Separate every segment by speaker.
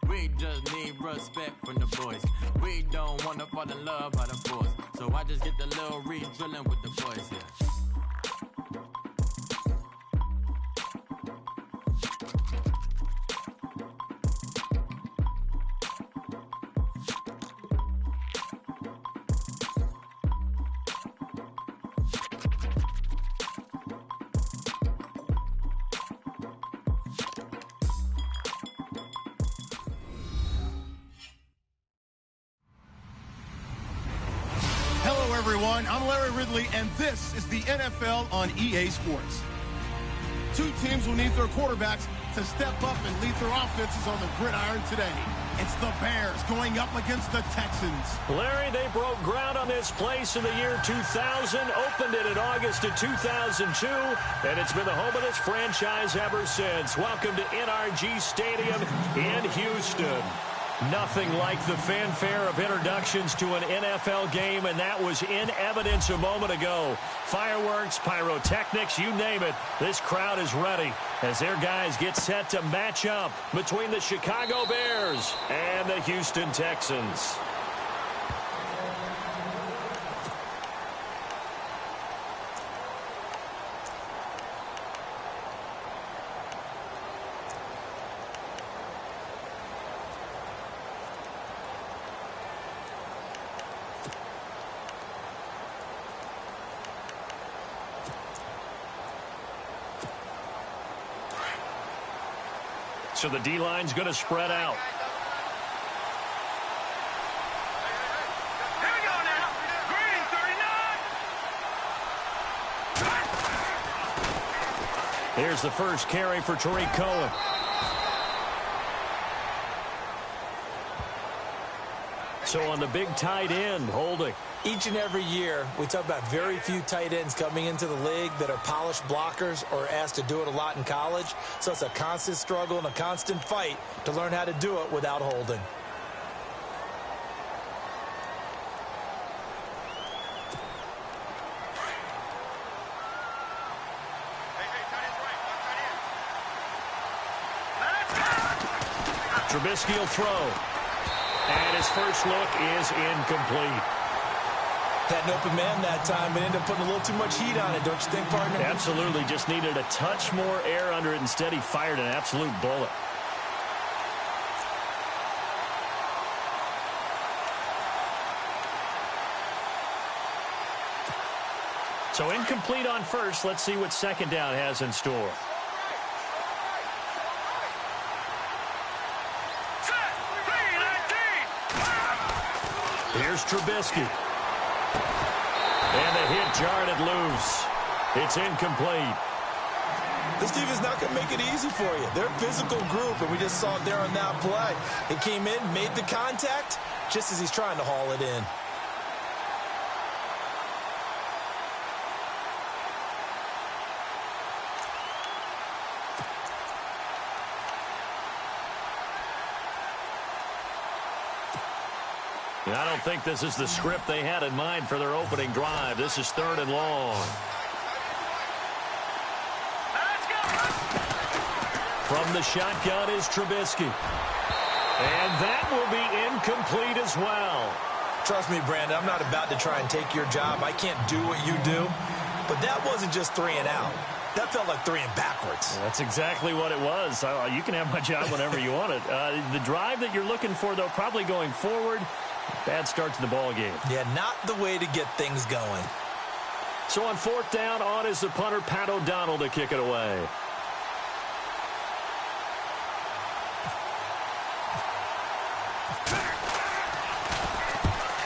Speaker 1: We just need respect from the boys. We don't want to fall in love by the force. So I just get the little re-drilling with the boys, yeah.
Speaker 2: Everyone, I'm Larry Ridley, and this is the NFL on EA Sports. Two teams will need their quarterbacks to step up and lead their offenses on the gridiron today. It's the Bears going up against the Texans.
Speaker 3: Larry, they broke ground on this place in the year 2000, opened it in August of 2002, and it's been the home of this franchise ever since. Welcome to NRG Stadium in Houston. Nothing like the fanfare of introductions to an NFL game, and that was in evidence a moment ago. Fireworks, pyrotechnics, you name it. This crowd is ready as their guys get set to match up between the Chicago Bears and the Houston Texans. So the D-line's going to spread out.
Speaker 4: Here we go now. Green, 39.
Speaker 3: Here's the first carry for Tariq Cohen. So on the big tight end, holding.
Speaker 5: Each and every year, we talk about very few tight ends coming into the league that are polished blockers or asked to do it a lot in college. So it's a constant struggle and a constant fight to learn how to do it without holding.
Speaker 3: Trubisky will throw. And his first look is incomplete.
Speaker 5: Had an open man that time, but ended up putting a little too much heat on it, don't you think, partner?
Speaker 3: Absolutely. Just needed a touch more air under it. Instead, he fired an absolute bullet. So incomplete on first. Let's see what second down has in store. Here's Trubisky. And the hit jarred it loose. It's incomplete.
Speaker 5: This team is not going to make it easy for you. They're a physical group, and we just saw it there on that play. He came in, made the contact, just as he's trying to haul it in.
Speaker 3: I don't think this is the script they had in mind for their opening drive. This is 3rd and long. From the shotgun is Trubisky. And that will be incomplete as well.
Speaker 5: Trust me, Brandon, I'm not about to try and take your job. I can't do what you do. But that wasn't just 3 and out. That felt like 3 and backwards.
Speaker 3: That's exactly what it was. You can have my job whenever you want it. The drive that you're looking for, though, probably going forward. Bad start to the ball game.
Speaker 5: Yeah, not the way to get things going.
Speaker 3: So on 4th down, on is the punter, Pat O'Donnell, to kick it away.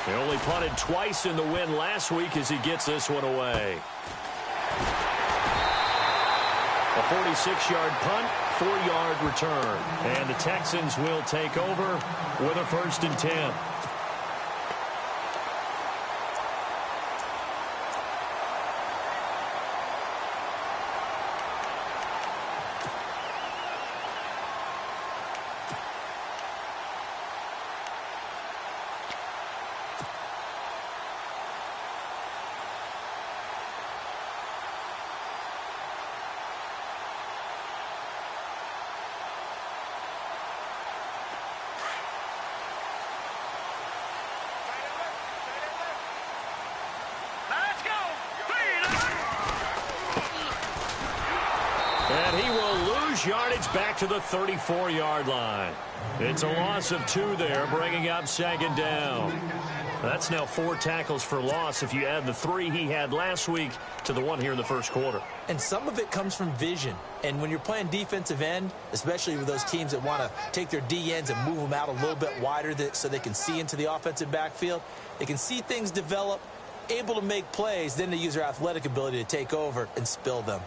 Speaker 3: He only punted twice in the win last week as he gets this one away. A 46-yard punt, 4-yard return. And the Texans will take over with a 1st and 10. lose yardage back to the 34-yard line. It's a loss of 2 there, bringing up second down. That's now 4 tackles for loss if you add the 3 he had last week to the 1 here in the first quarter.
Speaker 5: And some of it comes from vision. And when you're playing defensive end, especially with those teams that want to take their D ends and move them out a little bit wider so they can see into the offensive backfield, they can see things develop, able to make plays, then they use their athletic ability to take over and spill them.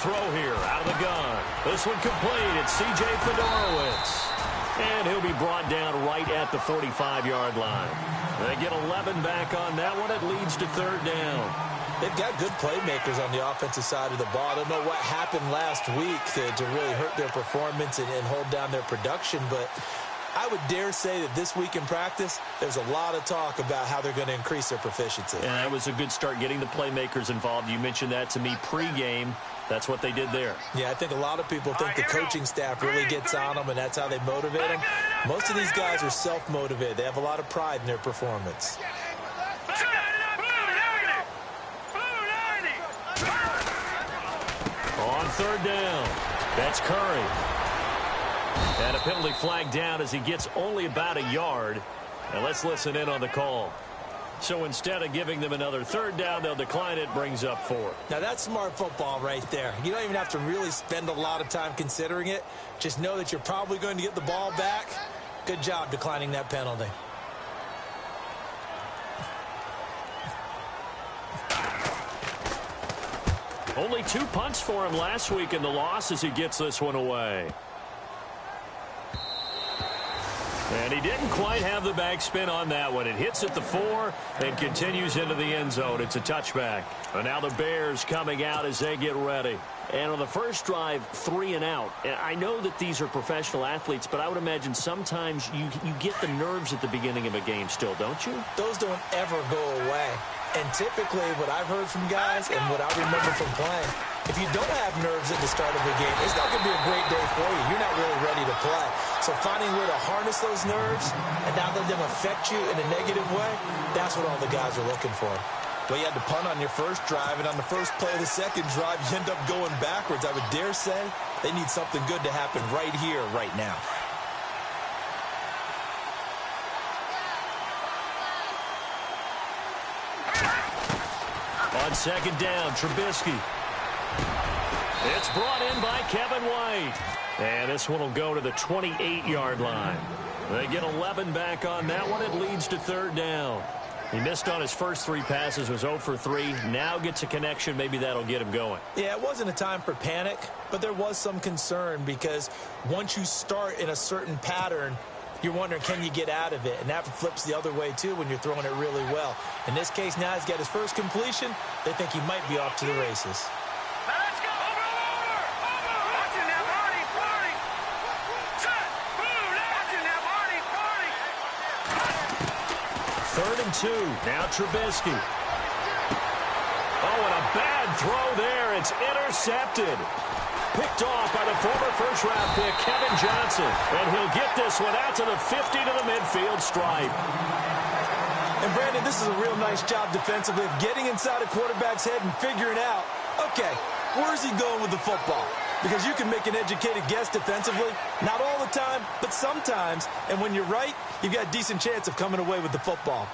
Speaker 3: Throw here out of the gun. This one complete. It's C.J. Fedorowicz. And he'll be brought down right at the 45-yard line. They get 11 back on that one. It leads to third down.
Speaker 5: They've got good playmakers on the offensive side of the ball. I don't know what happened last week to really hurt their performance and hold down their production, but I would dare say that this week in practice, there's a lot of talk about how they're going to increase their proficiency.
Speaker 3: And that was a good start getting the playmakers involved. You mentioned that to me pregame. That's what they did there.
Speaker 5: Yeah, I think a lot of people think the coaching staff really gets on them, and that's how they motivate them. Most of these guys are self-motivated. They have a lot of pride in their performance.
Speaker 3: On third down, that's Curry. And a penalty flag down as he gets only about a yard. And let's listen in on the call. So instead of giving them another third down, they'll decline it, brings up 4.
Speaker 5: Now, that's smart football right there. You don't even have to really spend a lot of time considering it. Just know that you're probably going to get the ball back. Good job declining that penalty.
Speaker 3: Only 2 punts for him last week in the loss as he gets this one away. And he didn't quite have the backspin on that one. It hits at the 4 and continues into the end zone. It's a touchback. And now the Bears coming out as they get ready. And on the first drive, 3 and out. And I know that these are professional athletes, but I would imagine sometimes you get the nerves at the beginning of a game still, don't you?
Speaker 5: Those don't ever go away. And typically what I've heard from guys and what I remember from playing, if you don't have nerves at the start of a game, it's not going to be a great day for you. You're not really ready to play. So finding a way to harness those nerves and not let them affect you in a negative way, that's what all the guys are looking for. Well, you had to punt on your first drive, and on the first play of the second drive, you end up going backwards. I would dare say they need something good to happen right here, right now.
Speaker 3: On second down, Trubisky. It's brought in by Kevin White. And this one will go to the 28-yard line. They get 11 back on that one. It leads to third down. He missed on his first 3 passes, was 0 for 3. Now gets a connection. Maybe that'll get him going.
Speaker 5: Yeah, it wasn't a time for panic, but there was some concern because once you start in a certain pattern, you're wondering, can you get out of it? And that flips the other way, too, when you're throwing it really well. In this case, now he's got his first completion. They think he might be off to the races.
Speaker 4: Let's go! Watching that Marty, party! Set! Boom! Watching that Marty,
Speaker 3: Third
Speaker 4: party!
Speaker 3: and 2. Now Trubisky. Oh, and a bad throw there. It's intercepted. Picked off by the former first-round pick, Kevin Johnson. And he'll get this one out to the 50 to the midfield stripe.
Speaker 5: And, Brandon, this is a real nice job defensively of getting inside a quarterback's head and figuring out, okay, where's he going with the football? Because you can make an educated guess defensively. Not all the time, but sometimes. And when you're right, you've got a decent chance of coming away with the football.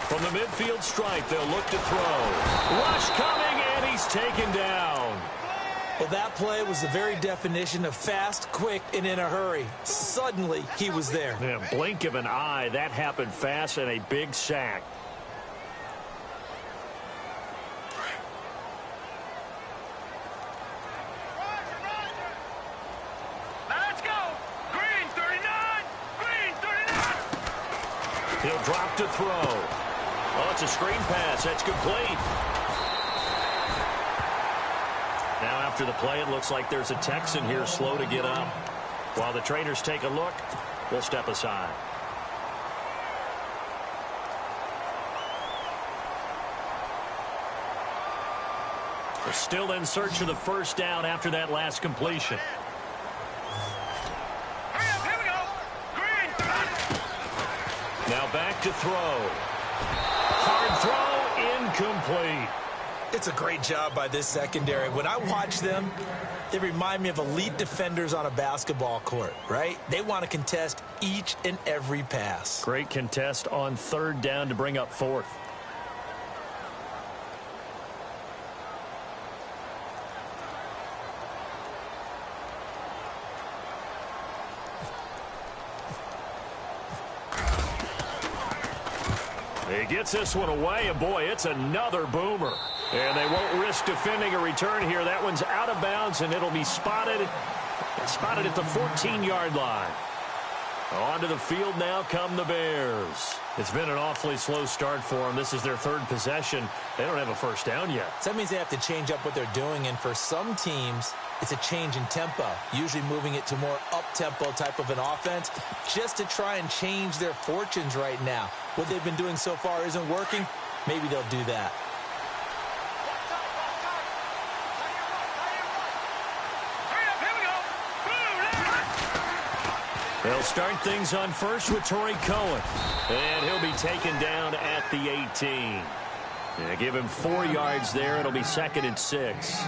Speaker 3: From the midfield stripe, they'll look to throw. Rush coming, and he's taken down.
Speaker 5: Well, that play was the very definition of fast, quick, and in a hurry. Suddenly, he was there.
Speaker 3: Yeah, blink of an eye. That happened fast and a big sack.
Speaker 4: Let's go! Green 39! Green 39!
Speaker 3: He'll drop to throw. Oh, it's a screen pass. That's complete. Now after the play, it looks like there's a Texan here slow to get up. While the trainers take a look, we'll step aside. They're still in search of the first down after that last completion.
Speaker 4: Here we go. Green.
Speaker 3: Now back to throw. Hard throw, incomplete.
Speaker 5: It's a great job by this secondary. When I watch them, they remind me of elite defenders on a basketball court, right? They want to contest each and every pass.
Speaker 3: Great contest on third down to bring up fourth. He gets this one away, and boy, it's another boomer. And they won't risk defending a return here. That one's out of bounds, and it'll be spotted at the 14-yard line. Onto the field now come the Bears. It's been an awfully slow start for them. This is their third possession. They don't have a first down yet.
Speaker 5: So that means they have to change up what they're doing, and for some teams, it's a change in tempo, usually moving it to more up-tempo type of an offense just to try and change their fortunes right now. What they've been doing so far isn't working. Maybe they'll do that.
Speaker 3: They'll start things on first with Torrey Cohen. And he'll be taken down at the 18. They give him 4 yards there. It'll be 2nd and 6.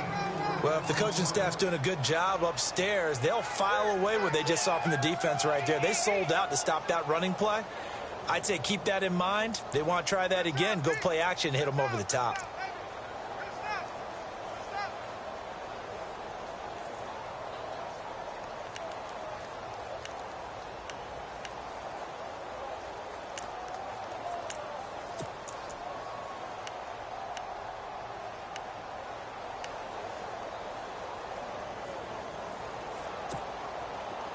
Speaker 5: Well, if the coaching staff's doing a good job upstairs, they'll file away what they just saw from the defense right there. They sold out to stop that running play. I'd say keep that in mind. They want to try that again. Go play action, hit them over the top.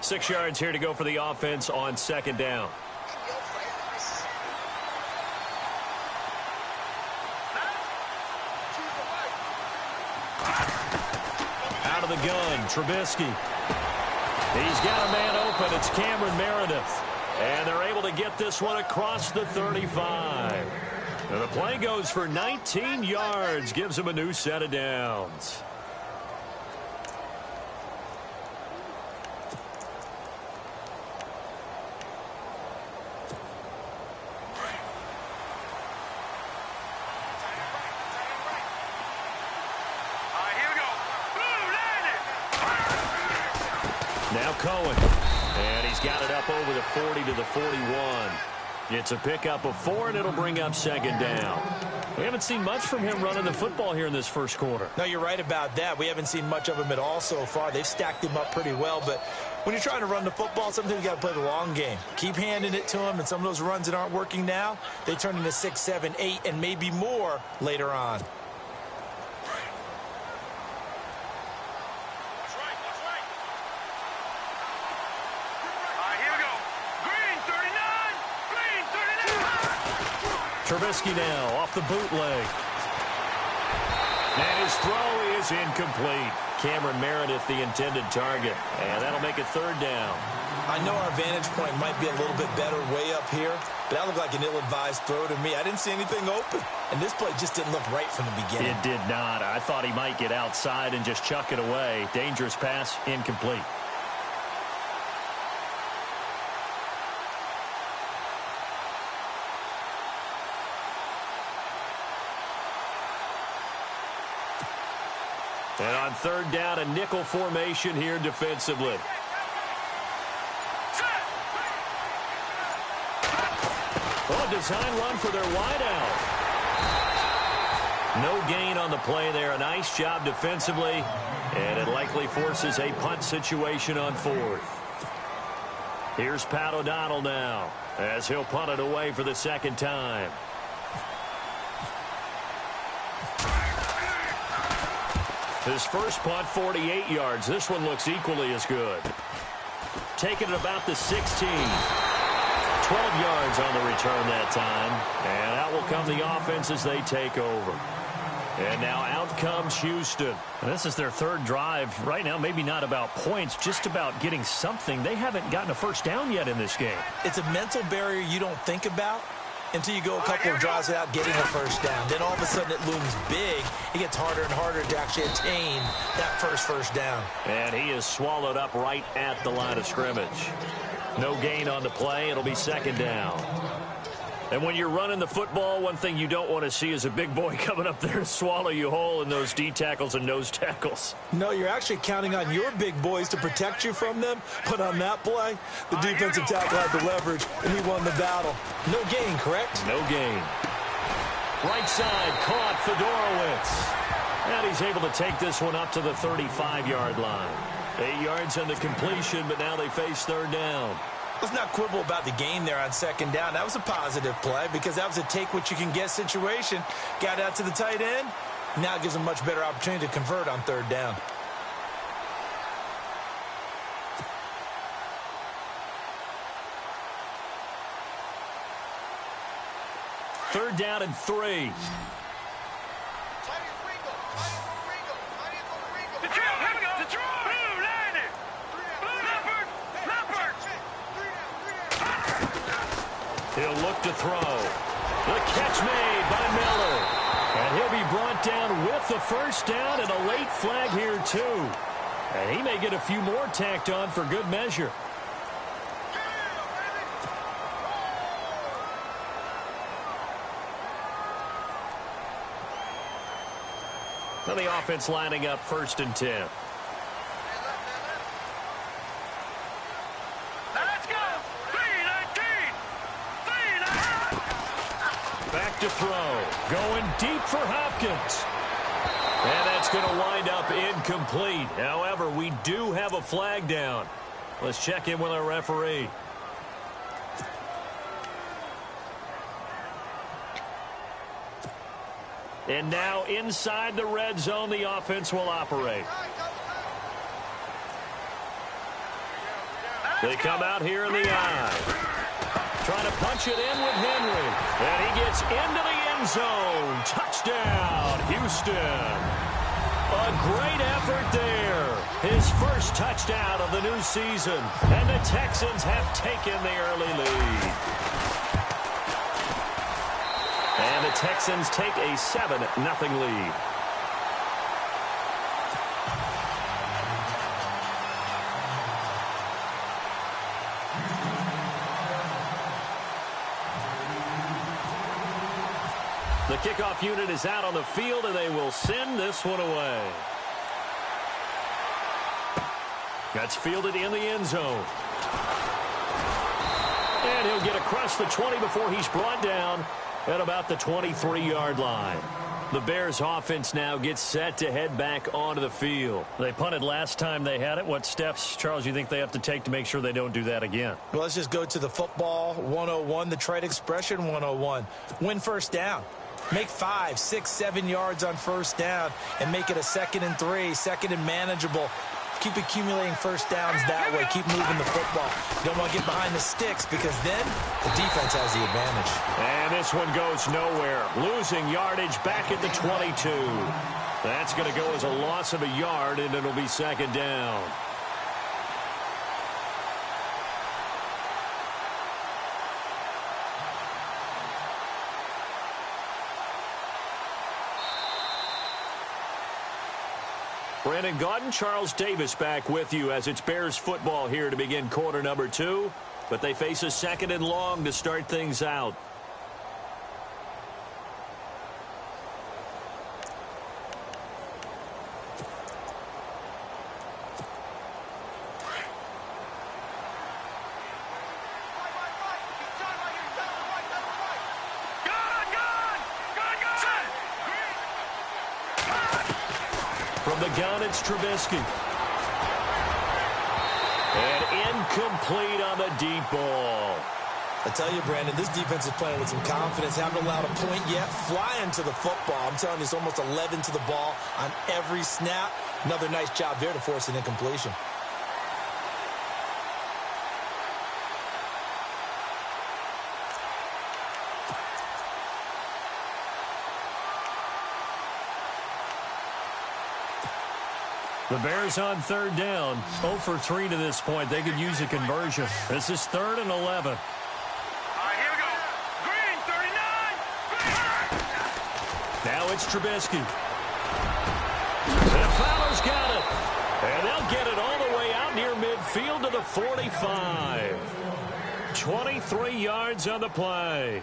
Speaker 3: Six yards here to go for the offense on second down. Out of the gun, Trubisky. He's got a man open. It's Cameron Meredith. And they're able to get this one across the 35. And the play goes for 19 yards. Gives him a new set of downs. Now Cohen, and he's got it up over the 40 to the 41. It's a pickup of 4, and it'll bring up second down. We haven't seen much from him running the football here in this first quarter.
Speaker 5: No, you're right about that. We haven't seen much of him at all so far. They've stacked him up pretty well, but when you're trying to run the football, sometimes you got to play the long game. Keep handing it to him, and some of those runs that aren't working now, they turn into 6, 7, 8, and maybe more later on.
Speaker 3: Trubisky now off the bootleg. And his throw is incomplete. Cameron Meredith, the intended target. And that'll make it third down.
Speaker 5: I know our vantage point might be a little bit better way up here, but that looked like an ill-advised throw to me. I didn't see anything open. And this play just didn't look right from the beginning.
Speaker 3: It did not. I thought he might get outside and just chuck it away. Dangerous pass, incomplete. And on third down, a nickel formation here defensively. Oh, design run for their wideout. No gain on the play there. A nice job defensively. And it likely forces a punt situation on fourth. Here's Pat O'Donnell now as he'll punt it away for the second time. His first punt, 48 yards. This one looks equally as good. Taking it about the 16. 12 yards on the return that time. And out will come the offense as they take over. And now out comes Houston. And this is their third drive. Right now, maybe not about points, just about getting something. They haven't gotten a first down yet in this game.
Speaker 5: It's a mental barrier you don't think about until you go a couple of drives without getting a first down. Then all of a sudden it looms big. It gets harder and harder to actually attain that first down.
Speaker 3: And he is swallowed up right at the line of scrimmage. No gain on the play. It'll be second down. And when you're running the football, one thing you don't want to see is a big boy coming up there to swallow you whole in those D tackles and nose tackles.
Speaker 5: No, you're actually counting on your big boys to protect you from them. But on that play, the defensive tackle had the leverage, and he won the battle. No gain, correct?
Speaker 3: No gain. Right side, caught Fedorowicz. And he's able to take this one up to the 35-yard line. 8 yards on the completion, but now they face third down.
Speaker 5: Let's not quibble about the game there on second down. That was a positive play because that was a take-what-you-can-get situation. Got out to the tight end. Now it gives them a much better opportunity to convert on third down.
Speaker 3: Third down and 3. He'll look to throw. The catch made by Miller. And he'll be brought down with the first down and a late flag here too. And he may get a few more tacked on for good measure. Now the offense lining up 1st and 10. To throw. Going deep for Hopkins. And that's going to wind up incomplete. However, we do have a flag down. Let's check in with our referee. And now inside the red zone, the offense will operate. They come out here in the eye. Trying to punch it in with Henry. And he gets into the end zone. Touchdown, Houston. A great effort there. His first touchdown of the new season. And the Texans have taken the early lead. And the Texans take a 7-0 lead. The kickoff unit is out on the field, and they will send this one away. That's fielded in the end zone. And he'll get across the 20 before he's brought down at about the 23-yard line. The Bears offense now gets set to head back onto the field. They punted last time they had it. What steps, Charles, you think they have to take to make sure they don't do that again?
Speaker 5: Well, let's just go to the football 101, the trade expression 101. Win first down. Make 5, 6, 7 yards on first down and make it a 2nd and 3, 2nd and manageable. Keep accumulating first downs that way. Keep moving the football. You don't want to get behind the sticks because then the defense has the advantage.
Speaker 3: And this one goes nowhere. Losing yardage back at the 22. That's going to go as a loss of a yard, and it'll be second down. Brandon Gaudin, Charles Davis back with you as it's Bears football here to begin quarter number 2. But they face a 2nd and long to start things out. From the gun, it's Trubisky. And incomplete on the deep ball.
Speaker 5: I tell you, Brandon, this defense is playing with some confidence. Haven't allowed a point yet. Flying to the football. I'm telling you, it's almost 11 to the ball on every snap. Another nice job there to force an incompletion.
Speaker 3: The Bears on third down. 0 for 3 to this point. They could use a conversion. This is 3rd and 11.
Speaker 4: All right, here we go. Green, 39.
Speaker 3: Now it's Trubisky. And Fowler's got it. And they'll get it all the way out near midfield to the 45. 23 yards on the play.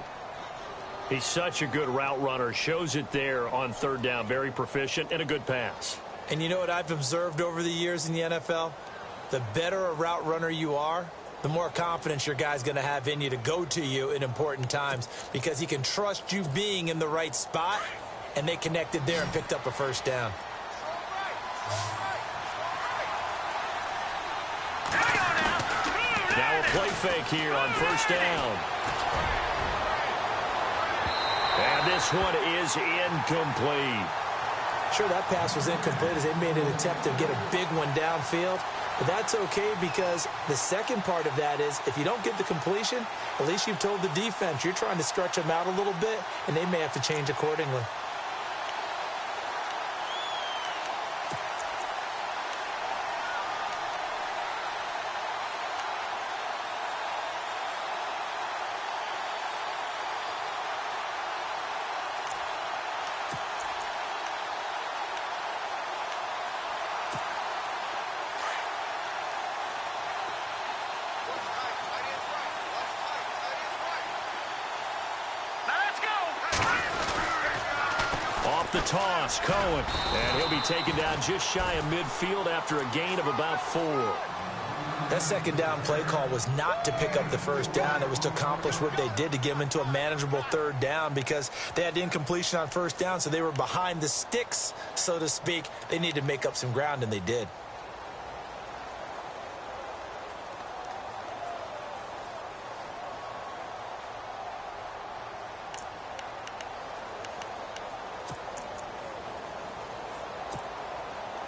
Speaker 3: He's such a good route runner. Shows it there on third down. Very proficient and a good pass.
Speaker 5: And you know what I've observed over the years in the NFL? The better a route runner you are, the more confidence your guy's going to have in you to go to you in important times because he can trust you being in the right spot, and they connected there and picked up a first down.
Speaker 3: Now a play fake here on first down. And this one is incomplete.
Speaker 5: Sure, that pass was incomplete as they made an attempt to get a big one downfield. But that's okay because the second part of that is if you don't get the completion, at least you've told the defense you're trying to stretch them out a little bit, and they may have to change accordingly.
Speaker 3: The toss, Cohen, and he'll be taken down just shy of midfield after a gain of about 4.
Speaker 5: That second down play call was not to pick up the first down. It was to accomplish what they did to get them into a manageable third down because they had incompletion on first down, so they were behind the sticks, so to speak. They needed to make up some ground, and they did.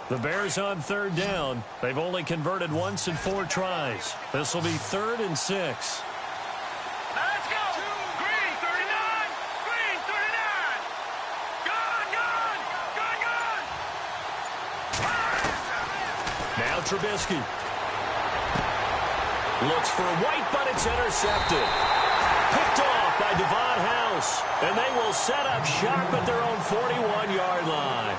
Speaker 3: The Bears on third down. They've only converted once in 4 tries. This will be 3rd and 6.
Speaker 4: Let's go! Green 39! Green 39! Gun!
Speaker 3: Now Trubisky. Looks for White, but it's intercepted. Picked off by Devon House. And they will set up shop at their own 41-yard line.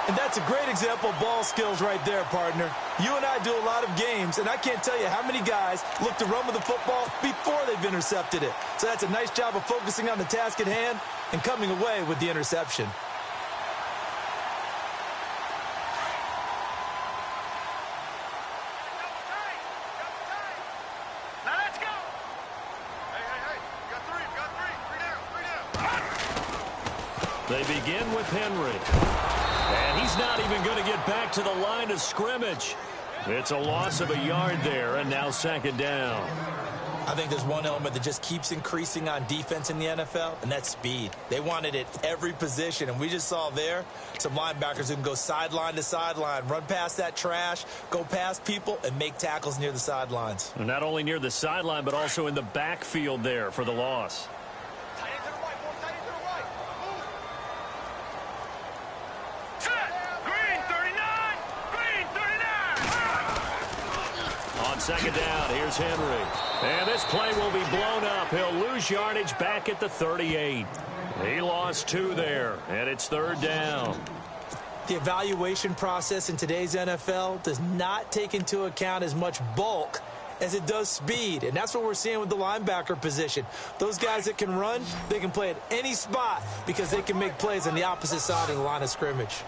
Speaker 5: And that's a great example of ball skills right there, partner. You and I do a lot of games, and I can't tell you how many guys look to run with the football before they've intercepted it. So that's a nice job of focusing on the task at hand and coming away with the interception.
Speaker 4: Now let's go! Hey, you got 3 down.
Speaker 3: They begin with Henry. And he's not even going to get back to the line of scrimmage. It's a loss of a yard there, and now 2nd down.
Speaker 5: I think there's one element that just keeps increasing on defense in the NFL, and that's speed. They want it at every position, and we just saw there some linebackers who can go sideline to sideline, run past that trash, go past people, and make tackles near the sidelines.
Speaker 3: And not only near the sideline, but also in the backfield there for the loss. Second down, here's Henry. And this play will be blown up. He'll lose yardage back at the 38. He lost 2 there, and it's 3rd down.
Speaker 5: The evaluation process in today's NFL does not take into account as much bulk as it does speed, and that's what we're seeing with the linebacker position. Those guys that can run, they can play at any spot because they can make plays on the opposite side of the line of scrimmage.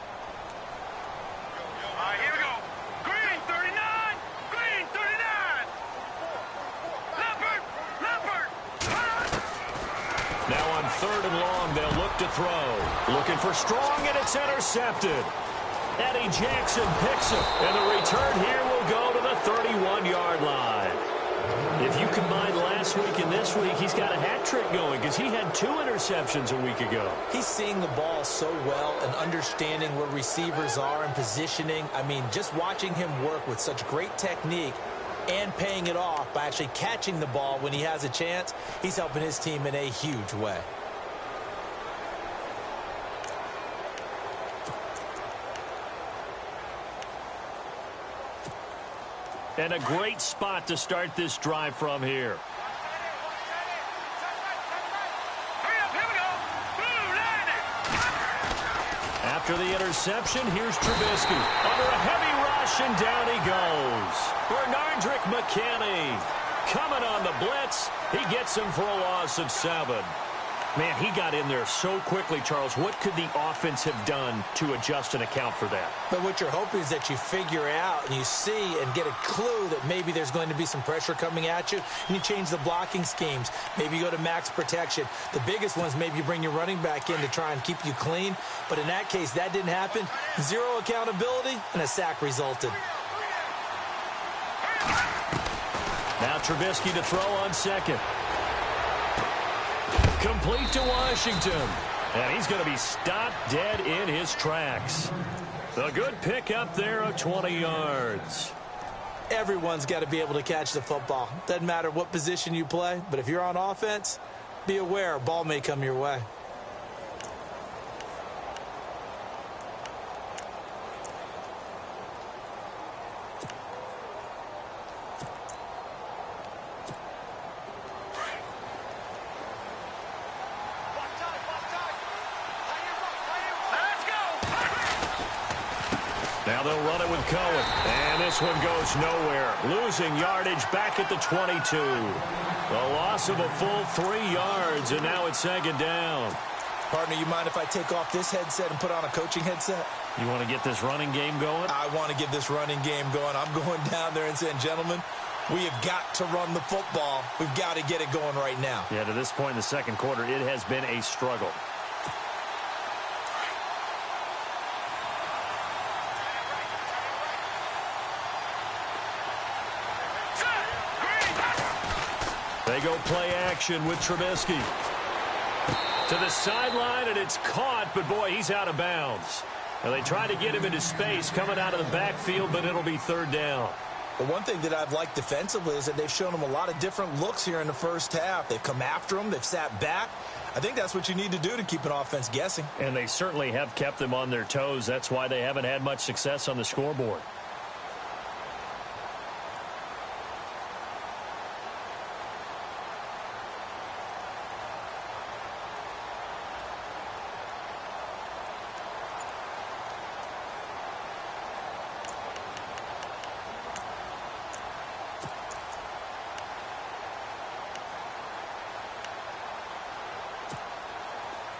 Speaker 3: Third and long, they'll look to throw. Looking for Strong, and it's intercepted. Eddie Jackson picks it, and the return here will go to the 31-yard line. If you combine last week and this week, he's got a hat trick going because he had 2 interceptions a week ago.
Speaker 5: He's seeing the ball so well and understanding where receivers are and positioning. I mean, just watching him work with such great technique and paying it off by actually catching the ball when he has a chance, he's helping his team in a huge way.
Speaker 3: And a great spot to start this drive from here.
Speaker 4: Hurry up, here we go. Blue line it.
Speaker 3: After the interception, here's Trubisky. Under a heavy rush, and down he goes. Bernardrick McKinney coming on the blitz. He gets him for a loss of 7. Man, he got in there so quickly, Charles. What could the offense have done to adjust and account for that?
Speaker 5: But what you're hoping is that you figure out and you see and get a clue that maybe there's going to be some pressure coming at you, and you change the blocking schemes. Maybe you go to max protection. The biggest ones, maybe you bring your running back in to try and keep you clean. But in that case, that didn't happen. 0 accountability, and a sack resulted.
Speaker 3: Now Trubisky to throw on second. Complete to Washington. And he's going to be stopped dead in his tracks. A good pick up there of 20 yards.
Speaker 5: Everyone's got to be able to catch the football. Doesn't matter what position you play, but if you're on offense, be aware a ball may come your way.
Speaker 3: Now they'll run it with Cohen. And this one goes nowhere. Losing yardage back at the 22. A loss of a full 3 yards, and now it's second down.
Speaker 5: Partner, you mind if I take off this headset and put on a coaching headset?
Speaker 3: You want to get this running game going?
Speaker 5: I want to get this running game going. I'm going down there and saying, gentlemen, we have got to run the football. We've got to get it going right now.
Speaker 3: Yeah, to this point in the second quarter, it has been a struggle. They go play action with Trubisky. To the sideline, and it's caught, but boy, he's out of bounds. And they try to get him into space coming out of the backfield, but it'll be third down.
Speaker 5: The one thing that I've liked defensively is that they've shown him a lot of different looks here in the first half. They've come after him. They've sat back. I think that's what you need to do to keep an offense guessing.
Speaker 3: And they certainly have kept them on their toes. That's why they haven't had much success on the scoreboard.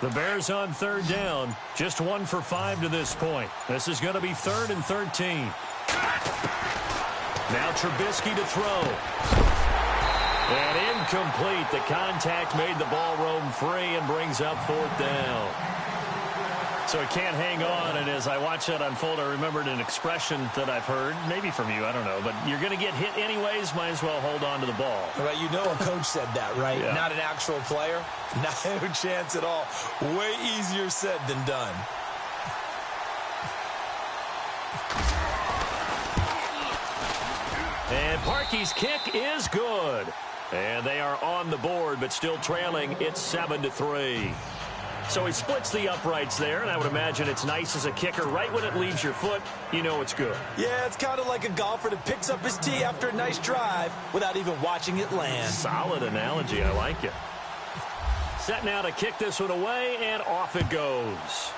Speaker 3: The Bears on third down, just 1 for 5 to this point. This is going to be 3rd and 13. Now Trubisky to throw. And incomplete. The contact made the ball roam free and brings up 4th down. So he can't hang on, and as I watch that unfold, I remembered an expression that I've heard, maybe from you, I don't know, but you're going to get hit anyways, might as well hold on to the ball.
Speaker 5: Right, you know a coach said that, right?
Speaker 3: Yeah.
Speaker 5: Not an actual player. No chance at all. Way easier said than done.
Speaker 3: And Parkey's kick is good. And they are on the board, but still trailing. It's 7-3. So he splits the uprights there, and I would imagine it's nice as a kicker. Right when it leaves your foot, you know it's good.
Speaker 5: Yeah, it's kind of like a golfer that picks up his tee after a nice drive without even watching it land.
Speaker 3: Solid analogy. I like it. Set now to kick this one away, and off it goes.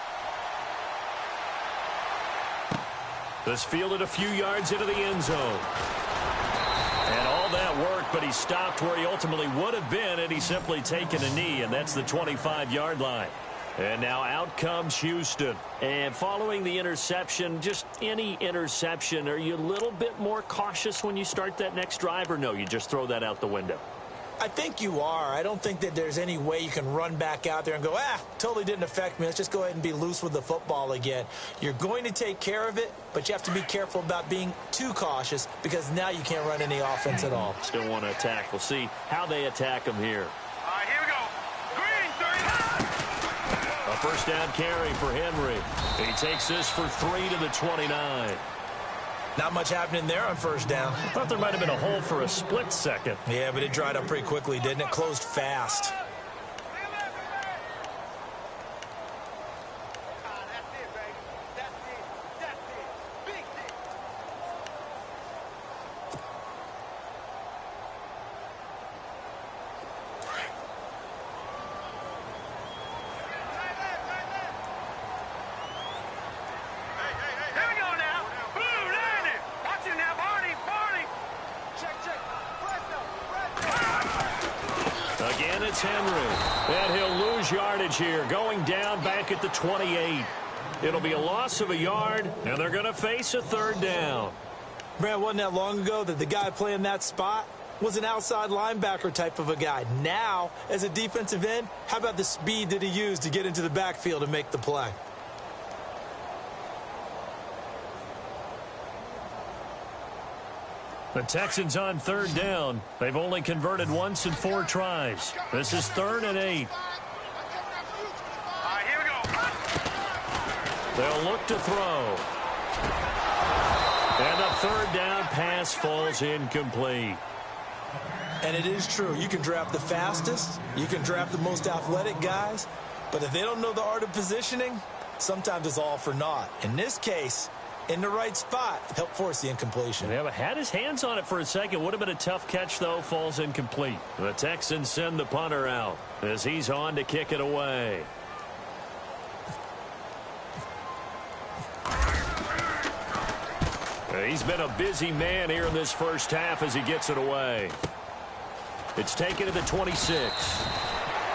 Speaker 3: This fielded a few yards into the end zone. And all that work, but he stopped where he ultimately would have been had he simply taken a knee, and that's the 25-yard line. And now out comes Houston. And following the interception, just any interception, are you a little bit more cautious when you start that next drive, or no, you just throw that out the window?
Speaker 5: I think you are. I don't think that there's any way you can run back out there and go, totally didn't affect me. Let's just go ahead and be loose with the football again. You're going to take care of it, but you have to be careful about being too cautious because now you can't run any offense at all.
Speaker 3: Still want to attack. We'll see how they attack them here.
Speaker 4: All right, here we go. Green, 30.
Speaker 3: A first down carry for Henry. He takes this for 3 to the 29.
Speaker 5: Not much happening there on first down.
Speaker 3: I thought there might have been a hole for a split second.
Speaker 5: Yeah, but it dried up pretty quickly, didn't it? Closed fast.
Speaker 3: And it's Henry. And he'll lose yardage here, going down back at the 28. It'll be a loss of a yard, and they're going to face a third down.
Speaker 5: Brad, wasn't that long ago that the guy playing that spot was an outside linebacker type of a guy. Now, as a defensive end, how about the speed that he used to get into the backfield and make the play?
Speaker 3: The Texans on third down. They've only converted once in 4 tries. This is 3rd and 8.
Speaker 4: Here we go.
Speaker 3: They'll look to throw. And a third down pass falls incomplete.
Speaker 5: And it is true. You can draft the fastest. You can draft the most athletic guys. But if they don't know the art of positioning, sometimes it's all for naught. In this case, in the right spot, help force the incompletion.
Speaker 3: Yeah, but had his hands on it for a second. Would have been a tough catch, though. Falls incomplete. The Texans send the punter out as he's on to kick it away. He's been a busy man here in this first half as he gets it away. It's taken to the 26.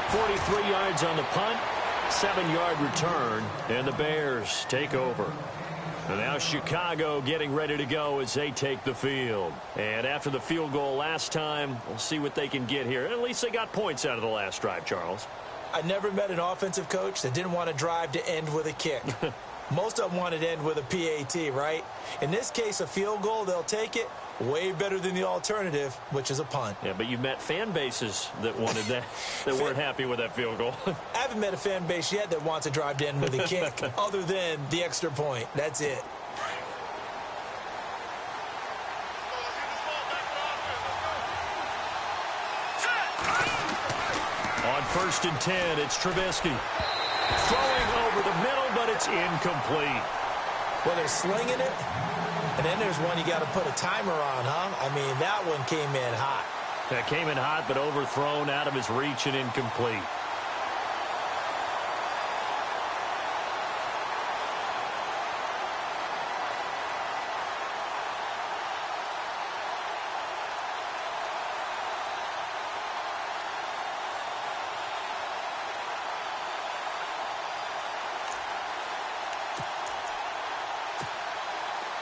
Speaker 3: 43 yards on the punt, 7-yard return, and the Bears take over. And now Chicago getting ready to go as they take the field. And after the field goal last time, we'll see what they can get here. At least they got points out of the last drive, Charles.
Speaker 5: I never met an offensive coach that didn't want to drive to end with a kick. Most of them wanted to end with a PAT, right? In this case, a field goal, they'll take it. Way better than the alternative, which is a punt.
Speaker 3: Yeah, but you've met fan bases that wanted that, that weren't happy with that field goal.
Speaker 5: I haven't met a fan base yet that wants to drive to end with a kick, other than the extra point. That's it.
Speaker 3: On 1st and 10, it's Trubisky. Throwing over the middle, but it's incomplete.
Speaker 5: Well, they're slinging it, and then there's one you got to put a timer on, huh? I mean, that one came in hot.
Speaker 3: That came in hot, but overthrown, out of his reach and incomplete.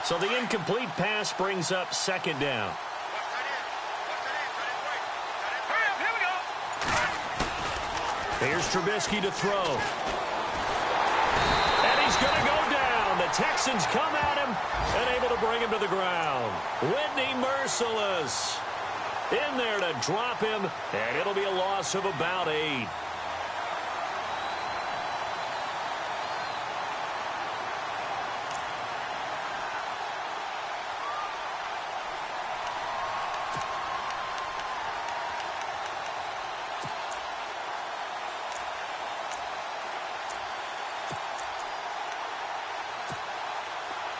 Speaker 3: So the incomplete pass brings up 2nd down. Here's Trubisky to throw. And he's going to go down. The Texans come at him and able to bring him to the ground. Whitney Merciless in there to drop him, and it'll be a loss of about 8.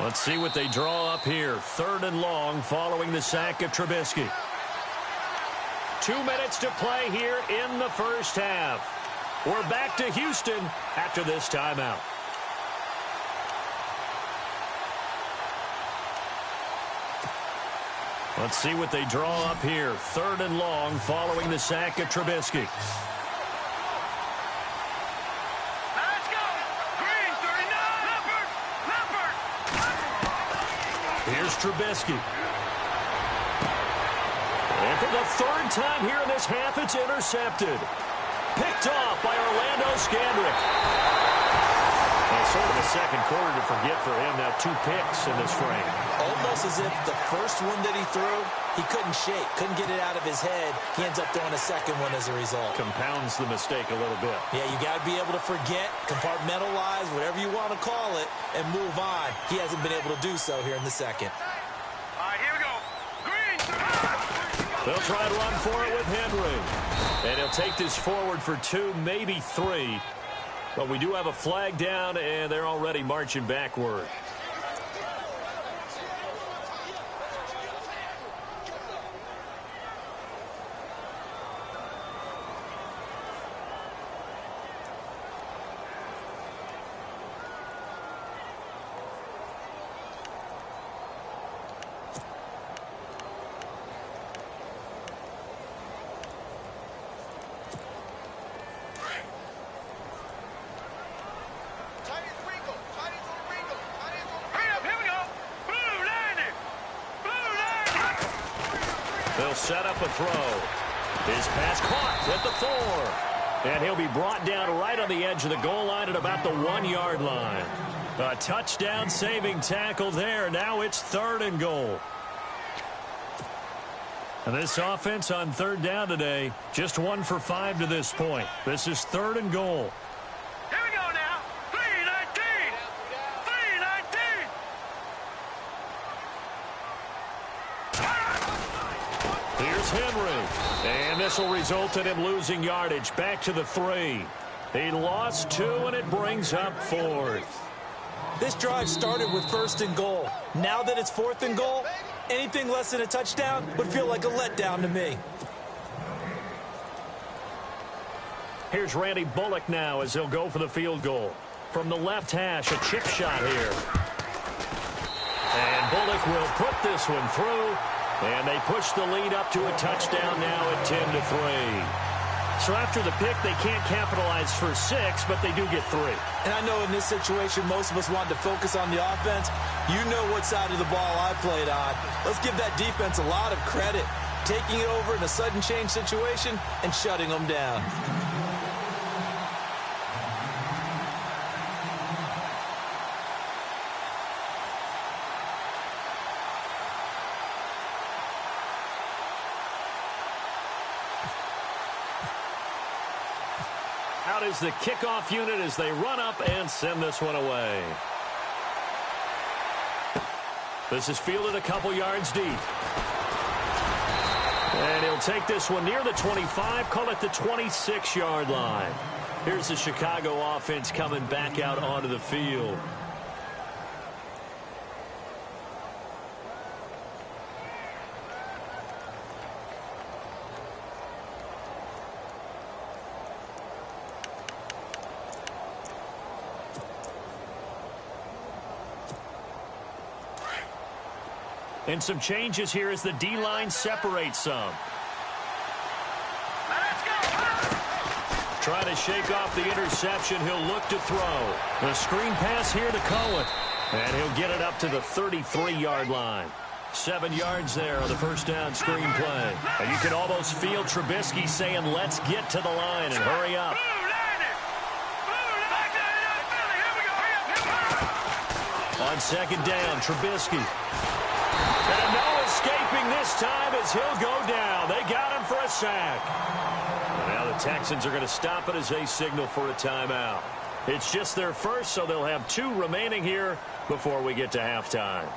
Speaker 3: Let's see what they draw up here. 3rd and long following the sack of Trubisky. 2 minutes to play here in the first half. We're back to Houston after this timeout. Let's see what they draw up here. 3rd and long following the sack of Trubisky. Here's Trubisky. And for the 3rd time here in this half, it's intercepted. Picked off by Orlando Scandrick. Well, sort of a second quarter to forget for him. Now 2 picks in this frame.
Speaker 5: Almost as if the first one that he threw, he couldn't shake, couldn't get it out of his head. He ends up throwing a second one as a result.
Speaker 3: Compounds the mistake a little bit.
Speaker 5: Yeah, you got to be able to forget, compartmentalize, whatever you want to call it, and move on. He hasn't been able to do so here in the second.
Speaker 4: All right, here we go. Green.
Speaker 3: They'll try to run for it with Henry. And he'll take this forward for 2, maybe 3. But we do have a flag down, and they're already marching backward. set up a throw. His pass caught at the 4. And he'll be brought down right on the edge of the goal line at about the 1-yard line. A touchdown-saving tackle there. Now it's 3rd and goal. And this offense on 3rd down today, just 1 for 5 to this point. This is 3rd and goal.
Speaker 4: Here we go now. 3-19. 3-19.
Speaker 3: Here's Henry. And this will result in him losing yardage. Back to the 3. He lost 2, and it brings up 4th.
Speaker 5: This drive started with 1st and goal. Now that it's 4th and goal, anything less than a touchdown would feel like a letdown to me.
Speaker 3: Here's Randy Bullock now as he'll go for the field goal. From the left hash, a chip shot here. And Bullock will put this one through. And they push the lead up to a touchdown now at 10-3. So after the pick, they can't capitalize for 6, but they do get 3.
Speaker 5: And I know in this situation, most of us want to focus on the offense. You know what side of the ball I played on. Let's give that defense a lot of credit, taking it over in a sudden change situation and shutting them down.
Speaker 3: Out is the kickoff unit as they run up and send this one away. This is fielded a couple yards deep. And he'll take this one near the 25, call it the 26-yard line. Here's the Chicago offense coming back out onto the field. And some changes here as the D-line separates some.
Speaker 4: Let's go.
Speaker 3: Trying to shake off the interception. He'll look to throw. The screen pass here to Cohen. And he'll get it up to the 33-yard line. 7 yards there on the first down screen play. And you can almost feel Trubisky saying, let's get to the line and hurry up. On 2nd down, Trubisky. And no escaping this time as he'll go down. They got him for a sack. And now the Texans are going to stop it as they signal for a timeout. It's just their first, so they'll have 2 remaining here before we get to halftime.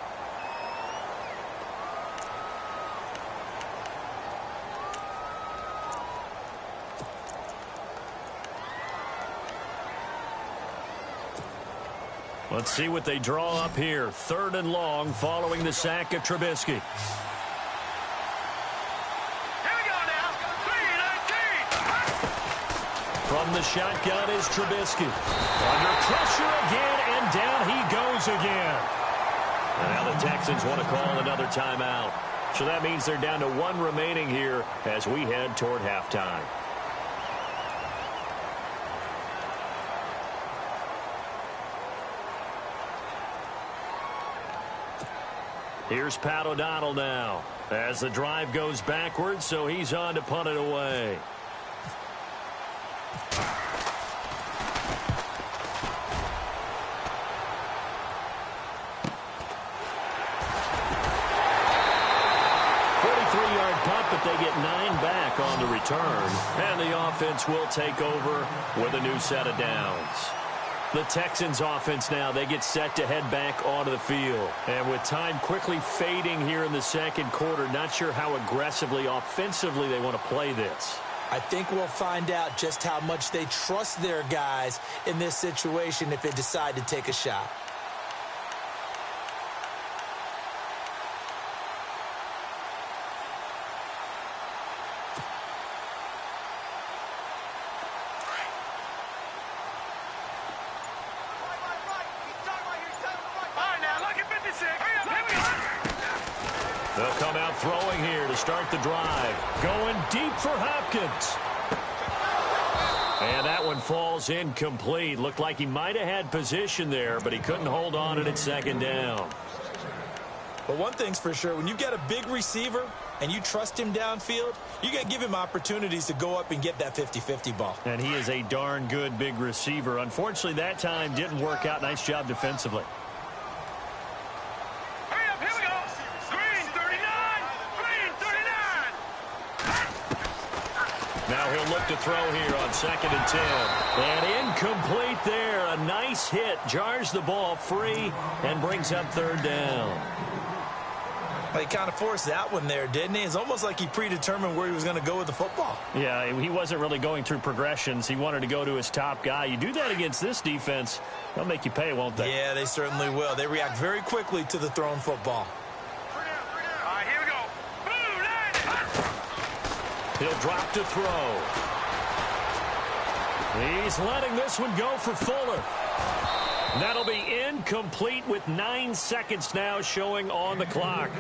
Speaker 3: Let's see what they draw up here. 3rd and long following the sack of Trubisky.
Speaker 4: Here we go now. 3-19.
Speaker 3: From the shotgun is Trubisky. Under pressure again, and down he goes again. And now the Texans want to call another timeout. So that means they're down to 1 remaining here as we head toward halftime. Here's Pat O'Donnell now as the drive goes backwards, so he's on to punt it away. But they get 9 back on the return, and the offense will take over with a new set of downs. The Texans offense now, they get set to head back onto the field. And with time quickly fading here in the second quarter, not sure how aggressively, offensively they want to play this.
Speaker 5: I think we'll find out just how much they trust their guys in this situation if they decide to take a shot.
Speaker 3: They'll come out throwing here to start the drive. Going deep for Hopkins. And that one falls incomplete. Looked like he might have had position there, but he couldn't hold on at 2nd down.
Speaker 5: But one thing's for sure, when you get a big receiver and you trust him downfield, you got to give him opportunities to go up and get that 50-50 ball.
Speaker 3: And he is a darn good big receiver. Unfortunately, that time didn't work out. Nice job defensively.
Speaker 4: Hurry up, here we go. Green 39. Green 39.
Speaker 3: Now he'll look to throw here on 2nd and 10. And incomplete there. A nice hit. Jars the ball free and brings up 3rd down.
Speaker 5: Well, he kind of forced that one there, didn't he? It's almost like he predetermined where he was going to go with the football.
Speaker 3: Yeah, he wasn't really going through progressions. He wanted to go to his top guy. You do that against this defense, they'll make you pay, won't they?
Speaker 5: Yeah, they certainly will. They react very quickly to the thrown football.
Speaker 4: All right, here we go. Boom,
Speaker 3: He'll drop to throw. He's letting this one go for Fuller. That'll be incomplete with 9 seconds now showing on the clock.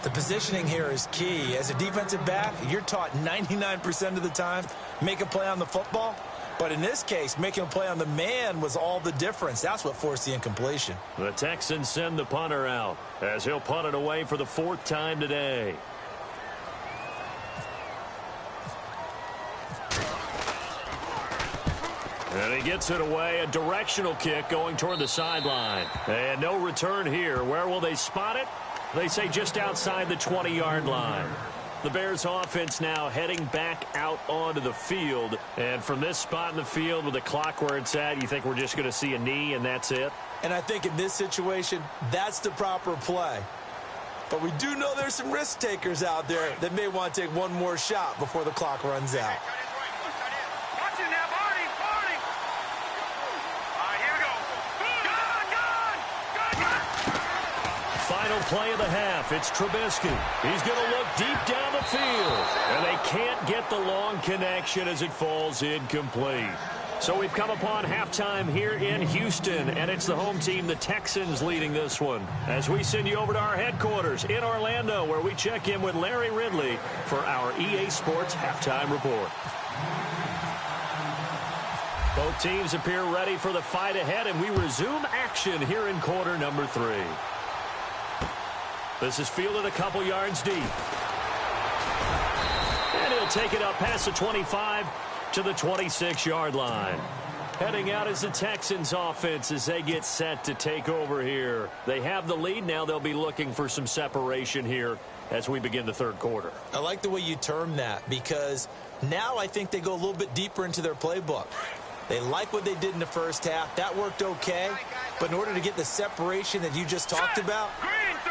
Speaker 5: The positioning here is key. As a defensive back, you're taught 99% of the time, make a play on the football. But in this case, making a play on the man was all the difference. That's what forced the incompletion.
Speaker 3: The Texans send the punter out as he'll punt it away for the 4th time today. And he gets it away. A directional kick going toward the sideline. And no return here. Where will they spot it? They say just outside the 20-yard line. The Bears offense now heading back out onto the field. And from this spot in the field with the clock where it's at, you think we're just going to see a knee and that's it?
Speaker 5: And I think in this situation, that's the proper play. But we do know there's some risk takers out there that may want to take one more shot before the clock runs out.
Speaker 4: Watch it now, Barney. Barney. All right, here we go. Gun.
Speaker 3: Final play of the half. It's Trubisky. He's going to look deep down the field. And they can't get the long connection as it falls incomplete. So we've come upon halftime here in Houston, and it's the home team, the Texans, leading this one. As we send you over to our headquarters in Orlando, where we check in with Larry Ridley for our EA Sports Halftime Report. Both teams appear ready for the fight ahead, and we resume action here in quarter number 3. This is fielded a couple yards deep. And he'll take it up past the 25 to the 26-yard line. Heading out is the Texans offense as they get set to take over here. They have the lead. Now they'll be looking for some separation here as we begin the 3rd quarter.
Speaker 5: I like the way you term that, because now I think they go a little bit deeper into their playbook. They like what they did in the first half. That worked okay. But in order to get the separation that you just talked about,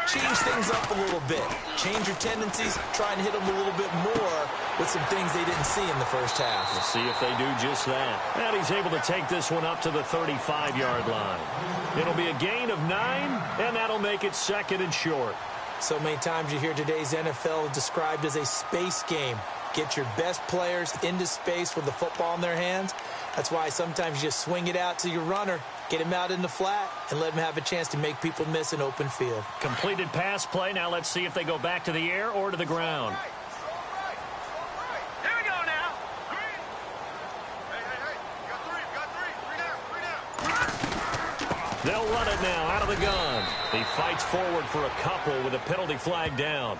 Speaker 5: change things up a little bit. Change your tendencies. Try and hit them a little bit more with some things they didn't see in the first half.
Speaker 3: We'll see if they do just that. And he's able to take this one up to the 35-yard line. It'll be a gain of 9, and that'll make it 2nd and short.
Speaker 5: So many times you hear today's NFL described as a space game. Get your best players into space with the football in their hands. That's why sometimes you just swing it out to your runner, get him out in the flat, and let him have a chance to make people miss an open field.
Speaker 3: Completed pass play. Now let's see if they go back to the air or to the ground.
Speaker 4: Here we go now.
Speaker 3: They'll run it now out of the gun. He fights forward for a couple with a penalty flag down.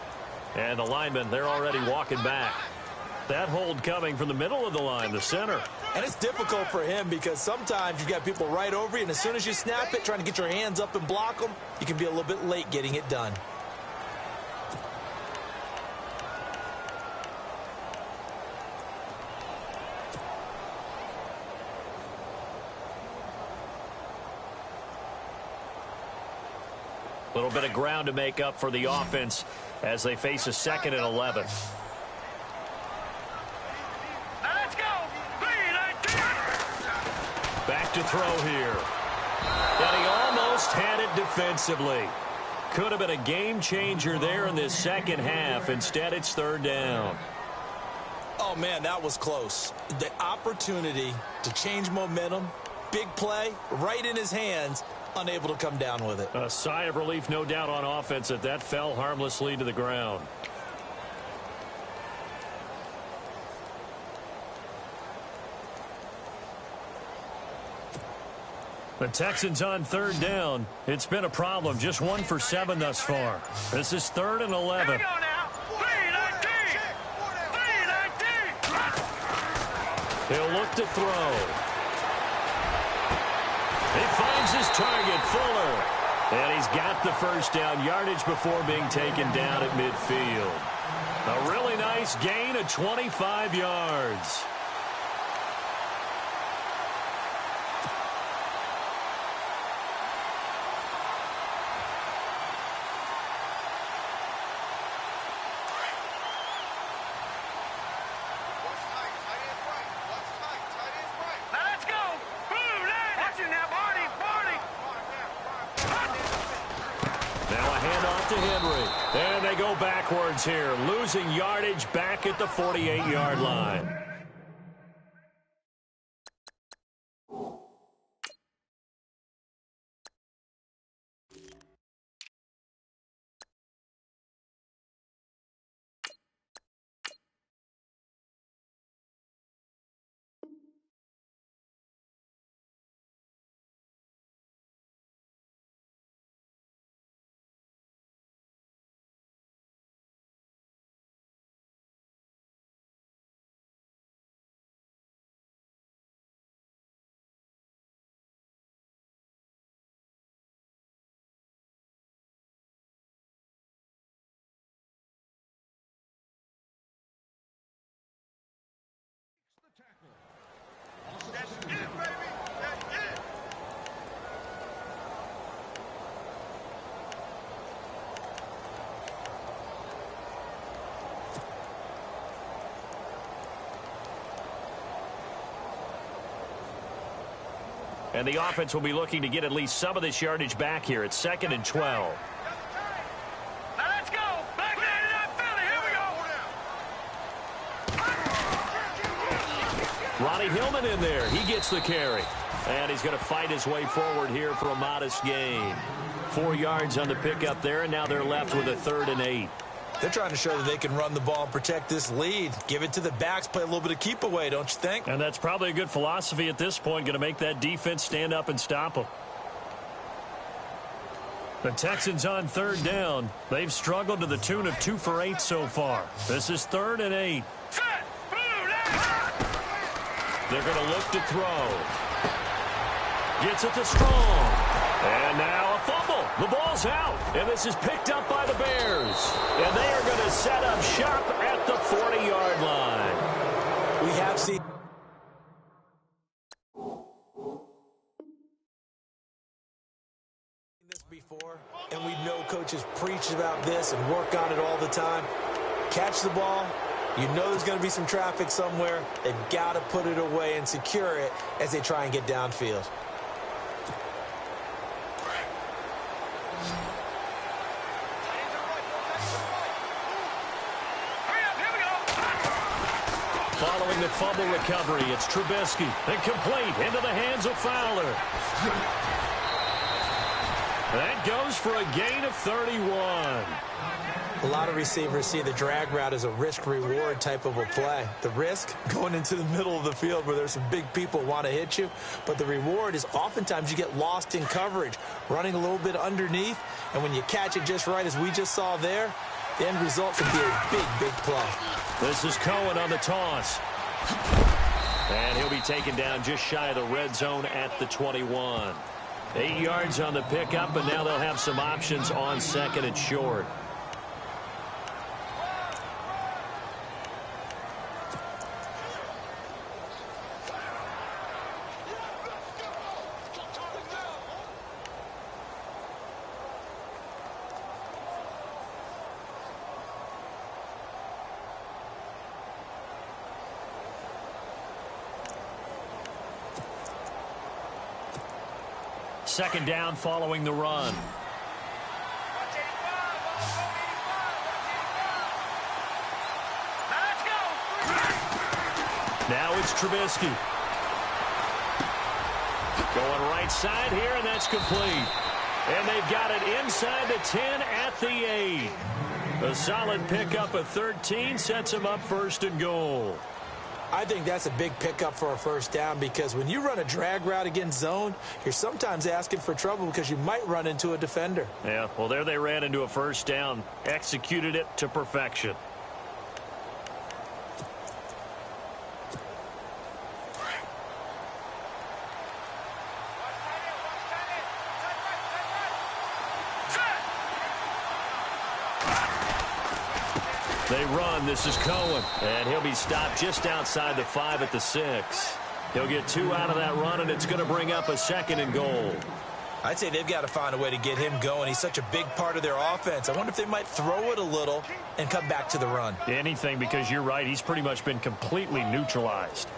Speaker 3: And the linemen, they're already walking back. That hold coming from the middle of the line, the center.
Speaker 5: And it's difficult for him because sometimes you've got people right over you, and as soon as you snap it, trying to get your hands up and block them, you can be a little bit late getting it done.
Speaker 3: A little bit of ground to make up for the offense as they face a 2nd and 11.
Speaker 4: Now let's go.
Speaker 3: Back to throw here. And he almost had it defensively. Could have been a game changer there in this second half. Instead, it's 3rd down.
Speaker 5: Oh, man, that was close. The opportunity to change momentum, big play, right in his hands, unable to come down with it.
Speaker 3: A sigh of relief, no doubt, on offense that fell harmlessly to the ground. The Texans on third down. It's been a problem. Just 1 for 7 thus far. This is 3rd and 11.
Speaker 4: Here we go now. 3-19. 3-19.
Speaker 3: He'll look to throw. He finds his target, Fuller. And he's got the first down yardage before being taken down at midfield. A really nice gain of 25 yards. And they go backwards here, losing yardage back at the 48-yard line. And the offense will be looking to get at least some of this yardage back here. It's 2nd and 12.
Speaker 4: Now let's go. Back there to Philly. Here we go.
Speaker 3: Ronnie Hillman in there. He gets the carry. And he's going to fight his way forward here for a modest gain. 4 yards on the pickup there, and now they're left with a 3rd and 8.
Speaker 5: They're trying to show that they can run the ball and protect this lead. Give it to the backs, play a little bit of keep away, don't you think?
Speaker 3: And that's probably a good philosophy at this point, going to make that defense stand up and stop them. The Texans on 3rd down. They've struggled to the tune of 2 for 8 so far. This is 3rd and 8.
Speaker 4: Set. Blue line.
Speaker 3: They're going to look to throw. Gets it to Strong. And now a fumble. The ball's out. And this is picked up by the Bears. And they are going to set up shop at the 40-yard line.
Speaker 5: We have seen this before, and we know coaches preach about this and work on it all the time. Catch the ball. You know there's going to be some traffic somewhere. They've got to put it away and secure it as they try and get downfield.
Speaker 3: Following the fumble recovery, it's Trubisky. Incomplete into the hands of Fowler. That goes for a gain of 31.
Speaker 5: A lot of receivers see the drag route as a risk-reward type of a play. The risk, going into the middle of the field where there's some big people want to hit you. But the reward is oftentimes you get lost in coverage, running a little bit underneath. And when you catch it just right, as we just saw there, the end result could be a big, big play.
Speaker 3: This is Cohen on the toss. And he'll be taken down just shy of the red zone at the 21. 8 yards on the pickup, and now they'll have some options on 2nd and short. Second down following the run. Now it's Trubisky. Going right side here, and that's complete. And they've got it inside the 10 at the 8. A solid pickup of 13 sets them up 1st and goal.
Speaker 5: I think that's a big pickup for a first down because when you run a drag route against zone, you're sometimes asking for trouble because you might run into a defender.
Speaker 3: Yeah, well, there they ran into a first down, executed it to perfection. They run. This is Cohen. And he'll be stopped just outside the 5 at the 6. He'll get 2 out of that run, and it's going to bring up a 2nd and goal.
Speaker 5: I'd say they've got to find a way to get him going. He's such a big part of their offense. I wonder if they might throw it a little and come back to the run.
Speaker 3: Anything, because you're right. He's pretty much been completely neutralized.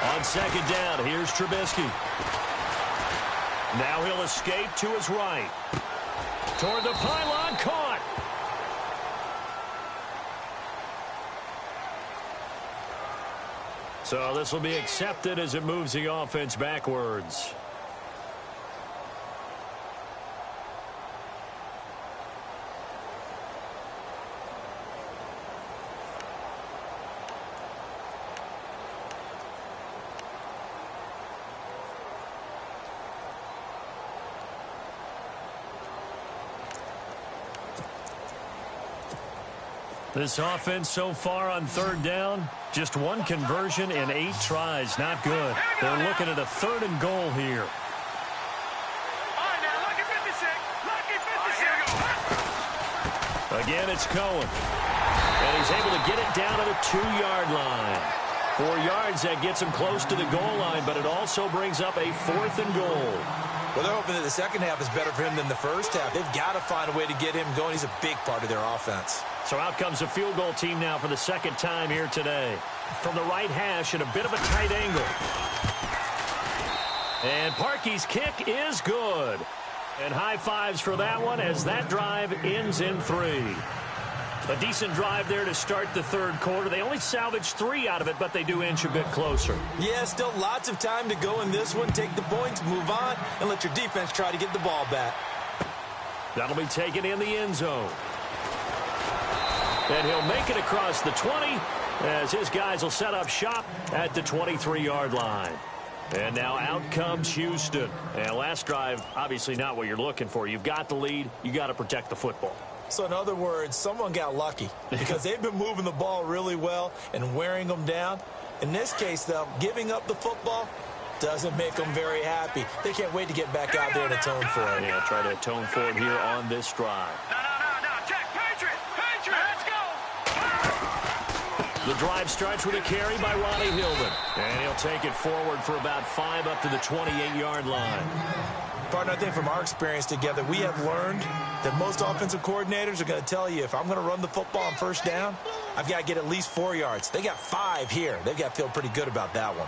Speaker 3: On 2nd down, here's Trubisky. Now he'll escape to his right. Toward the pylon, caught. So this will be accepted as it moves the offense backwards. This offense so far on 3rd down, just 1 conversion in 8 tries. Not good. They're looking at a 3rd and goal here. Again, it's Cohen. And he's able to get it down to the 2-yard line. 4 yards, that gets him close to the goal line, but it also brings up a 4th and goal.
Speaker 5: Well, they're hoping that the second half is better for him than the first half. They've got to find a way to get him going. He's a big part of their offense.
Speaker 3: So out comes a field goal team now for the 2nd time here today. From the right hash at a bit of a tight angle. And Parkey's kick is good. And high fives for that one as that drive ends in 3. A decent drive there to start the 3rd quarter. They only salvaged 3 out of it, but they do inch a bit closer.
Speaker 5: Yeah, still lots of time to go in this one. Take the points, move on, and let your defense try to get the ball back.
Speaker 3: That'll be taken in the end zone. And he'll make it across the 20 as his guys will set up shop at the 23-yard line. And now out comes Houston. And last drive, obviously not what you're looking for. You've got the lead. You got to protect the football.
Speaker 5: So in other words, someone got lucky because they've been moving the ball really well and wearing them down. In this case, though, giving up the football doesn't make them very happy. They can't wait to get back out there and atone for it.
Speaker 3: Yeah, try to atone for it here on this drive.
Speaker 4: No. Check. Patriot. Let's go.
Speaker 3: The drive starts with a carry by Ronnie Hillman. And he'll take it forward for about 5 up to the 28-yard line.
Speaker 5: Partner, I think from our experience together, we have learned that most offensive coordinators are going to tell you, if I'm going to run the football on 1st down, I've got to get at least 4 yards. They got 5 here. They've got to feel pretty good about that one.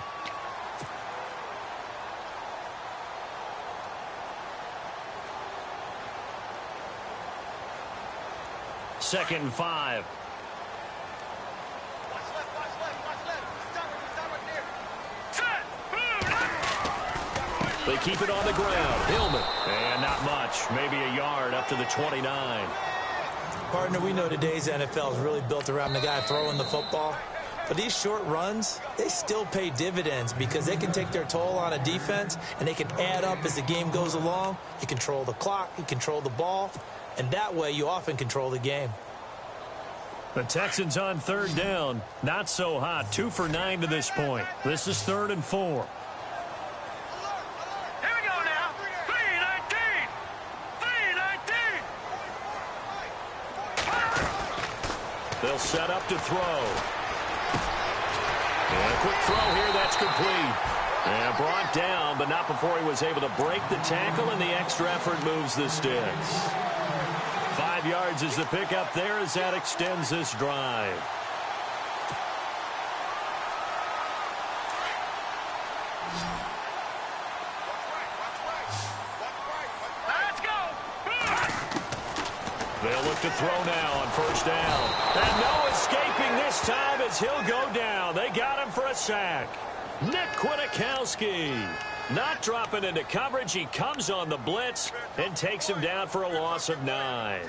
Speaker 3: Second and 5. They keep it on the ground. Hillman. And not much. Maybe a yard up to the 29.
Speaker 5: Partner, we know today's NFL is really built around the guy throwing the football. But these short runs, they still pay dividends because they can take their toll on a defense and they can add up as the game goes along. You control the clock, you control the ball, and that way you often control the game.
Speaker 3: The Texans on 3rd down. Not so hot. 2 for 9 to this point. This is 3rd and 4. They'll set up to throw. And a quick throw here, that's complete. And brought down, but not before he was able to break the tackle, and the extra effort moves the sticks. 5 yards is the pickup there as that extends this drive. They'll look to throw now on first down. And no escaping this time as he'll go down. They got him for a sack. Nick Kwiatkowski not dropping into coverage. He comes on the blitz and takes him down for a loss of 9.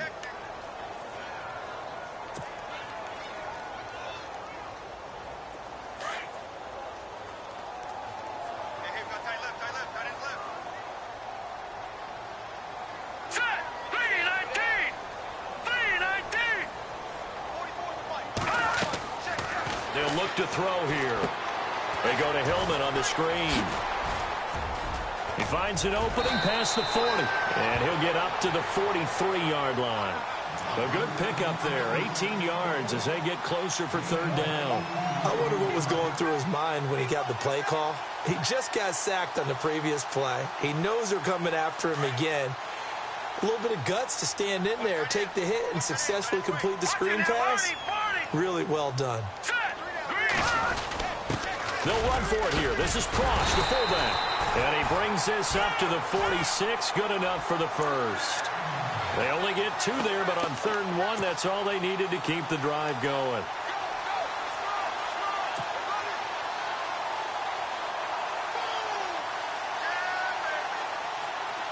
Speaker 3: They'll look to throw here. They go to Hillman on the screen. He finds an opening past the 40, and he'll get up to the 43-yard line. A good pickup there, 18 yards as they get closer for third down.
Speaker 5: I wonder what was going through his mind when he got the play call. He just got sacked on the previous play. He knows they're coming after him again. A little bit of guts to stand in there, take the hit, and successfully complete the screen pass. Really well done.
Speaker 3: They'll run for it here. This is Prosh, the fullback. And he brings this up to the 46. Good enough for the first. They only get 2 there, but on 3rd and 1, that's all they needed to keep the drive going.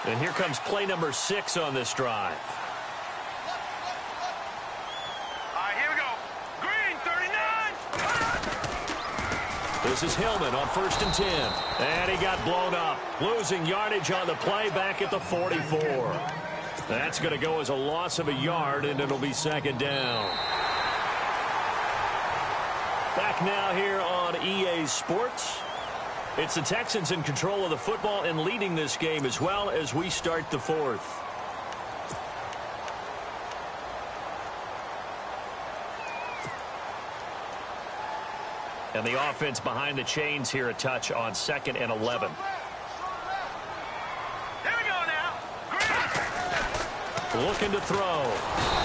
Speaker 3: And here comes play number 6 on this drive. This is Hillman on 1st and 10. And he got blown up. Losing yardage on the play back at the 44. That's going to go as a loss of a yard, and it'll be 2nd down. Back now here on EA Sports. It's the Texans in control of the football and leading this game as well as we start the 4th. And the offense behind the chains here a touch on 2nd and 11.
Speaker 4: Here we go now.
Speaker 3: Looking to throw.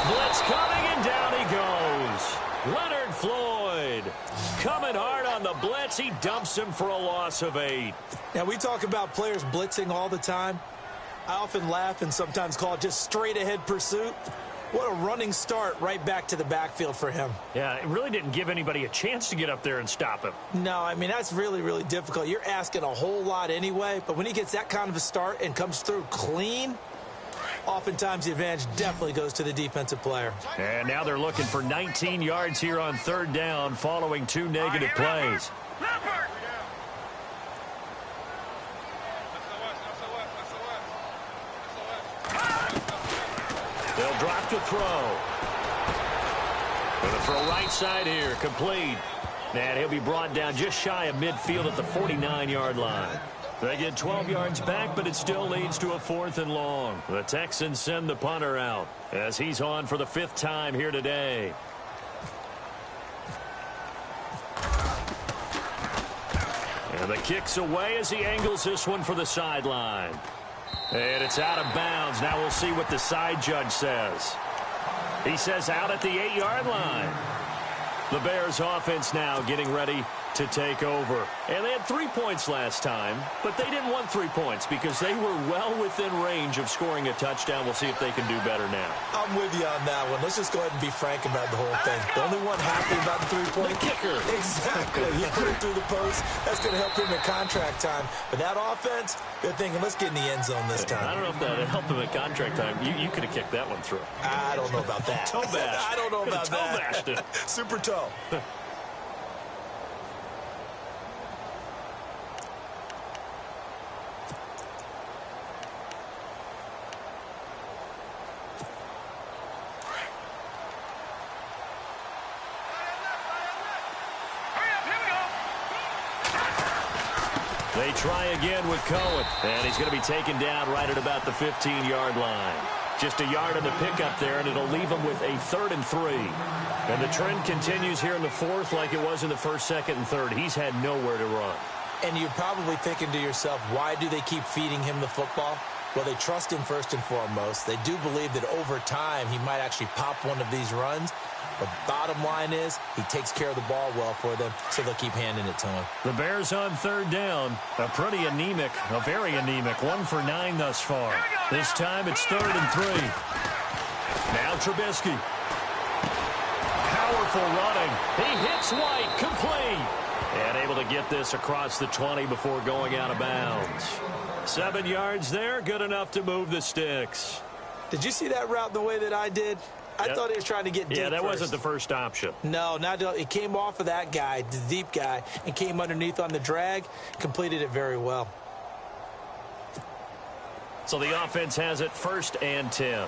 Speaker 3: Blitz coming, and down he goes. Leonard Floyd coming hard on the blitz. He dumps him for a loss of 8.
Speaker 5: Now, we talk about players blitzing all the time. I often laugh and sometimes call it just straight-ahead pursuit. What a running start right back to the backfield for him.
Speaker 3: Yeah, it really didn't give anybody a chance to get up there and stop him.
Speaker 5: No, I mean, that's really, really difficult. You're asking a whole lot anyway, but when he gets that kind of a start and comes through clean, oftentimes the advantage definitely goes to the defensive player.
Speaker 3: And now they're looking for 19 yards here on 3rd down following 2 negative plays. They'll drop to throw. Going to throw right side here, complete. And he'll be brought down just shy of midfield at the 49-yard line. They get 12 yards back, but it still leads to a 4th and long. The Texans send the punter out as he's on for the 5th time here today. And the kick's away as he angles this one for the sideline. And it's out of bounds. Now we'll see what the side judge says. He says out at the 8-yard line. The Bears offense now getting ready to take over. And they had 3 points last time, but they didn't want 3 points because they were well within range of scoring a touchdown. We'll see if they can do better now.
Speaker 5: I'm with you on that one. Let's just go ahead and be frank about the whole thing. The only one happy about the 3-point
Speaker 3: kicker.
Speaker 5: Exactly. He put it through the post. That's going to help him in contract time. But that offense, they're thinking, let's get in the end zone this time.
Speaker 3: I don't know if that helped him at contract time. You could have kicked that one through.
Speaker 5: I don't know about that.
Speaker 3: Toe bash.
Speaker 5: I don't know about that.
Speaker 3: Toe bashed it.
Speaker 5: Super toe.
Speaker 3: They try again with Cohen, and he's going to be taken down right at about the 15-yard line. Just a yard on the pickup there, and it'll leave him with a 3rd and 3. And the trend continues here in the 4th like it was in the 1st, 2nd, and 3rd. He's had nowhere to run.
Speaker 5: And you're probably thinking to yourself, why do they keep feeding him the football? Well, they trust him first and foremost. They do believe that over time he might actually pop one of these runs. The bottom line is he takes care of the ball well for them, so they'll keep handing it to him.
Speaker 3: The Bears on 3rd down. A pretty anemic, a very anemic 1 for 9 thus far. This time it's 3rd and 3. Now Trubisky. Powerful running. He hits White, complete. And able to get this across the 20 before going out of bounds. 7 yards there, good enough to move the sticks.
Speaker 5: Did you see that route the way that I did? I thought he was trying to get deep.
Speaker 3: Yeah, that
Speaker 5: first.
Speaker 3: wasn't the first option.
Speaker 5: No, it came off of that guy, the deep guy, and came underneath on the drag, completed it very well.
Speaker 3: So the offense has it 1st and 10.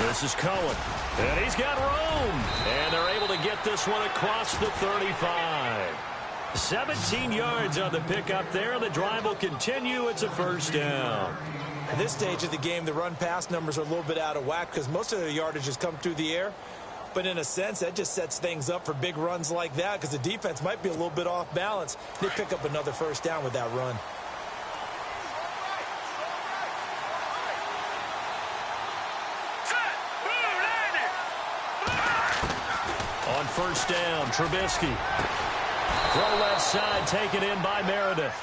Speaker 3: This is Cohen, and he's got room. And they're able to get this one across the 35. 17 yards on the pickup there. The drive will continue. It's a 1st down.
Speaker 5: At this stage of the game, the run-pass numbers are a little bit out of whack because most of the yardage has come through the air. But in a sense, that just sets things up for big runs like that because the defense might be a little bit off balance. They pick up another 1st down with that run.
Speaker 3: On 1st down, Trubisky. Throw left side, taken in by Meredith.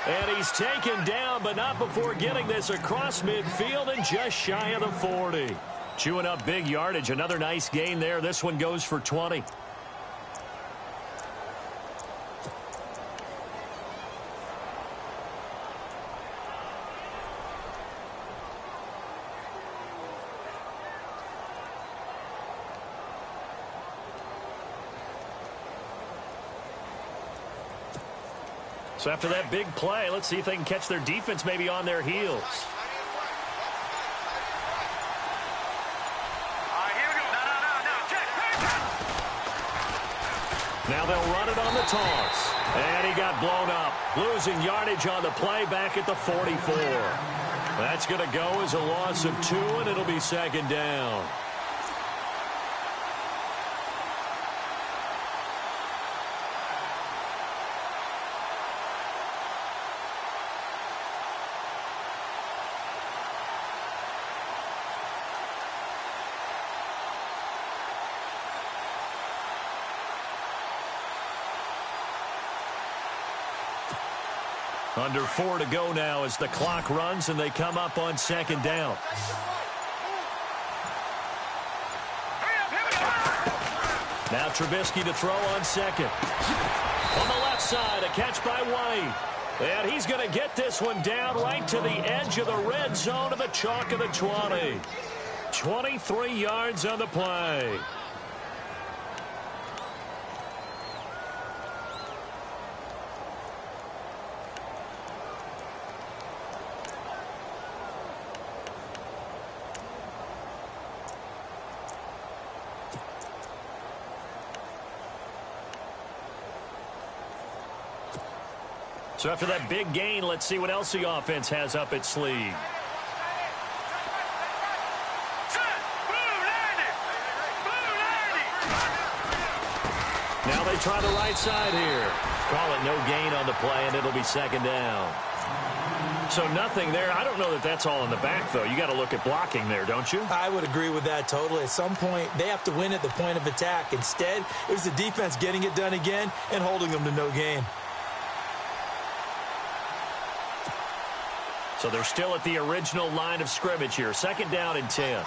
Speaker 3: And he's taken down, but not before getting this across midfield and just shy of the 40. Chewing up big yardage. Another nice gain there. This one goes for 20. So after that big play, let's see if they can catch their defense maybe on their heels. Now they'll run it on the toss. And he got blown up. Losing yardage on the play back at the 44. That's going to go as a loss of 2, and it'll be 2nd down. Under 4 to go now as the clock runs and they come up on 2nd down. Now Trubisky to throw on 2nd. On the left side, a catch by White. And he's going to get this one down right to the edge of the red zone of the chalk of the 20. 23 yards on the play. So after that big gain, let's see what else the offense has up its sleeve. Now they try the right side here. Call it no gain on the play, and it'll be 2nd down. So nothing there. I don't know that that's all in the back, though. You got to look at blocking there, don't you?
Speaker 5: I would agree with that totally. At some point, they have to win at the point of attack. Instead, it was the defense getting it done again and holding them to no gain.
Speaker 3: So they're still at the original line of scrimmage here. 2nd down and 10.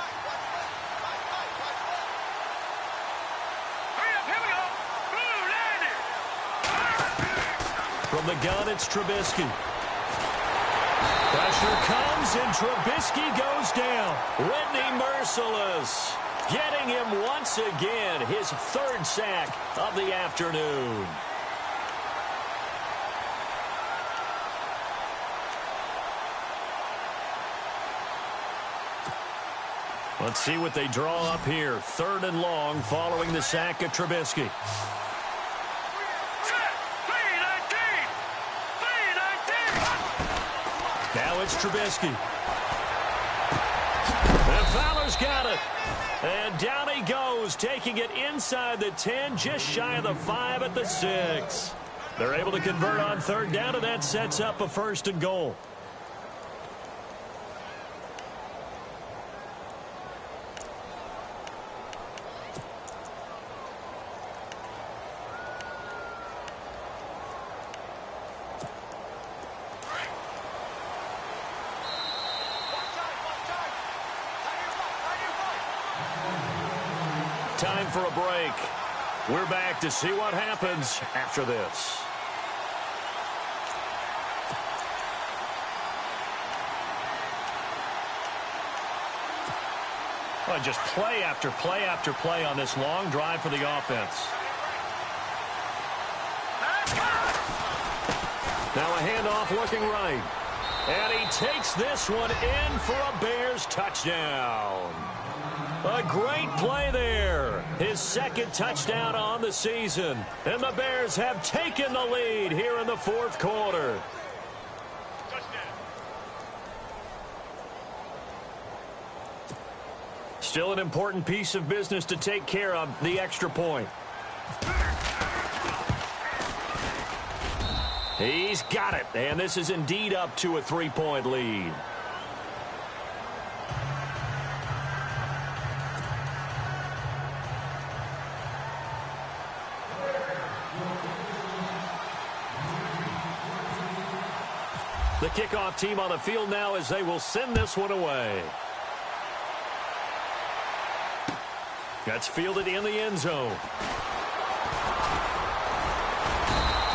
Speaker 3: From the gun, it's Trubisky. Pressure comes, and Trubisky goes down. Whitney merciless. Getting him once again, his 3rd sack of the afternoon. Let's see what they draw up here. 3rd and long following the sack of Trubisky. Now it's Trubisky. And Fowler's got it. And down he goes, taking it inside the 10, just shy of the 5 at the 6. They're able to convert on 3rd down, and that sets up a 1st and goal. time for a break. We're back to see what happens after this. Well, just play after play after play on this long drive for the offense. Now a handoff looking right. And he takes this one in for a Bears touchdown. A great play there. His second touchdown on the season. And the Bears have taken the lead here in the fourth quarter. Still an important piece of business to take care of, the extra point. He's got it, and this is indeed up to a 3-point lead. The kickoff team on the field now as they will send this one away. That's fielded in the end zone.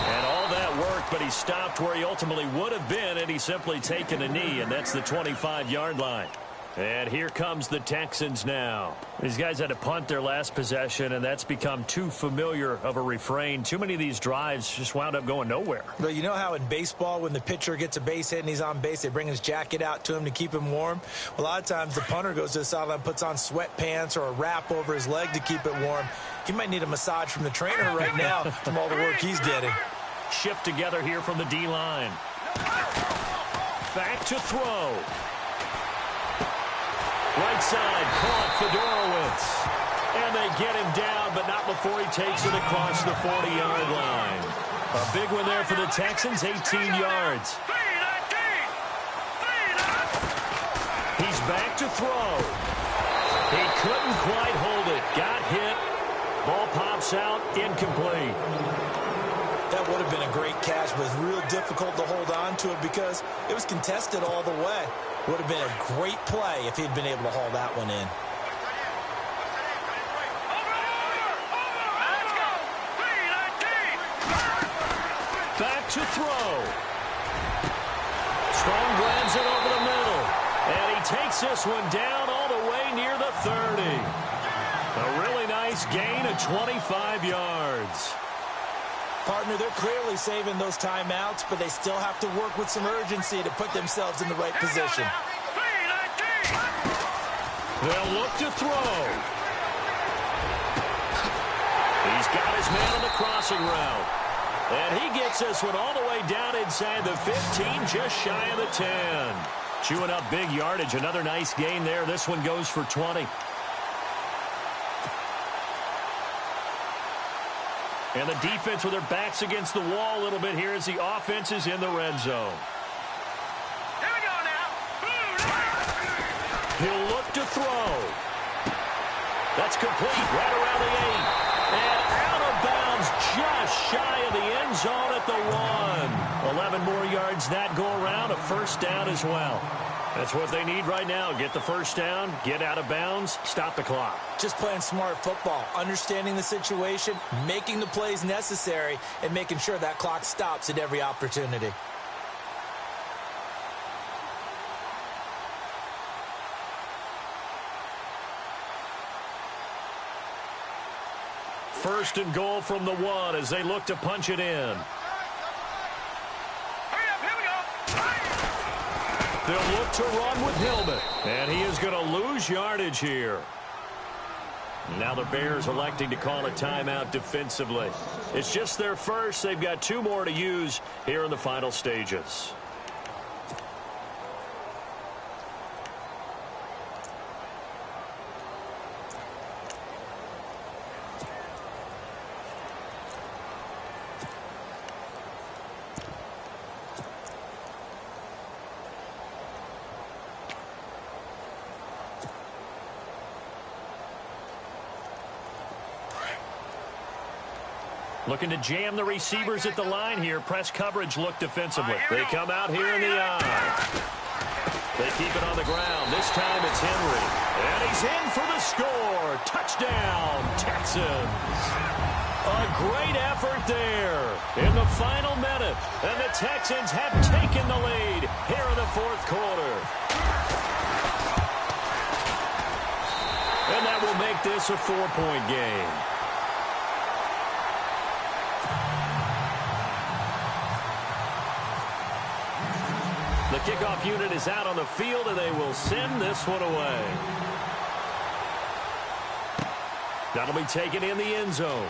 Speaker 3: And all that work, but he stopped where he ultimately would have been, and he's simply taken a knee, and that's the 25-yard line. And here comes the Texans now. These guys had to punt their last possession, and that's become too familiar of a refrain. Too many of these drives just wound up going nowhere.
Speaker 5: But you know how in baseball, when the pitcher gets a base hit and he's on base, they bring his jacket out to him to keep him warm? Well, a lot of times the punter goes to the sideline, puts on sweatpants or a wrap over his leg to keep it warm. He might need a massage from the trainer right now from all the work he's getting.
Speaker 3: Shift together here from the D-line. Back to throw. Right side, caught Fedorowicz. And they get him down, but not before he takes it across the 40-yard line. A big one there for the Texans, 18 yards. He's back to throw. He couldn't quite hold it. Got hit. Ball pops out, incomplete.
Speaker 5: That would have been a great catch, but it's real difficult to hold on to it because it was contested all the way. Would have been a great play if he'd been able to haul that one in.
Speaker 3: Back to throw. Strong grabs it over the middle. And he takes this one down all the way near the 30. A really nice gain of 25 yards.
Speaker 5: Partner, they're clearly saving those timeouts, but they still have to work with some urgency to put themselves in the right position.
Speaker 3: They'll look to throw. He's got his man on the crossing route. And he gets this one all the way down inside the 15, just shy of the 10. Chewing up big yardage. Another nice gain there. This one goes for 20. And the defense with their backs against the wall a little bit here as the offense is in the red zone.
Speaker 4: Here we go now.
Speaker 3: He'll look to throw. That's complete right around the 8. And out of bounds just shy of the end zone at the 1. 11 more yards that go around. A first down as well. That's what they need right now. Get the first down, get out of bounds, stop the clock.
Speaker 5: Just playing smart football, understanding the situation, making the plays necessary, and making sure that clock stops at every opportunity.
Speaker 3: First and goal from the 1 as they look to punch it in. They'll look to run with Hillman. And he is going to lose yardage here. Now the Bears electing to call a timeout defensively. It's just their first. They've got 2 more to use here in the final stages. Looking to jam the receivers at the line here. Press coverage look defensively. They come out here in the eye. They keep it on the ground. This time it's Henry. And he's in for the score. Touchdown, Texans. A great effort there in the final minute. And the Texans have taken the lead here in the fourth quarter. And that will make this a 4-point game. The kickoff unit is out on the field, and they will send this one away. That'll be taken in the end zone.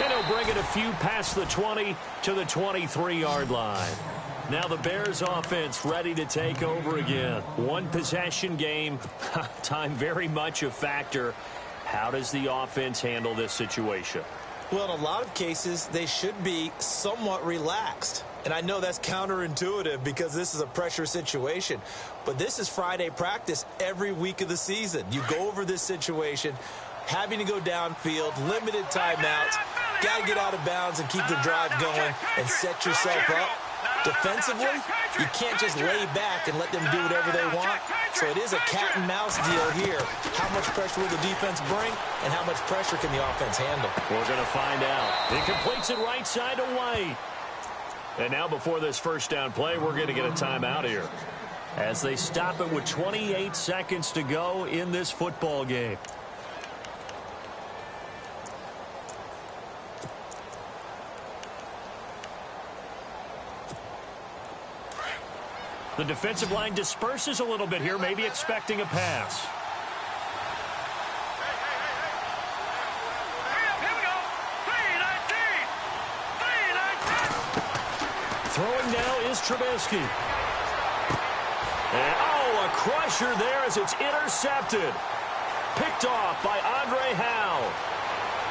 Speaker 3: And he'll bring it a few past the 20 to the 23-yard line. Now the Bears offense ready to take over again. One possession game, time very much a factor. How does the offense handle this situation?
Speaker 5: Well, in a lot of cases, they should be somewhat relaxed. And I know that's counterintuitive because this is a pressure situation. But this is Friday practice every week of the season. You go over this situation, having to go downfield, limited timeouts, got to get out of bounds and keep the drive going and set yourself up. Defensively, you can't just lay back and let them do whatever they want. So it is a cat and mouse deal here. How much pressure will the defense bring, and how much pressure can the offense handle?
Speaker 3: We're going to find out. He completes it right side to White. And now before this first down play, we're going to get a timeout here as they stop it with 28 seconds to go in this football game. The defensive line disperses a little bit here, maybe expecting a pass.
Speaker 4: Here we go. 3-19.
Speaker 3: Throwing now is Trubisky. And, a crusher there as it's intercepted. Picked off by Andre Howe.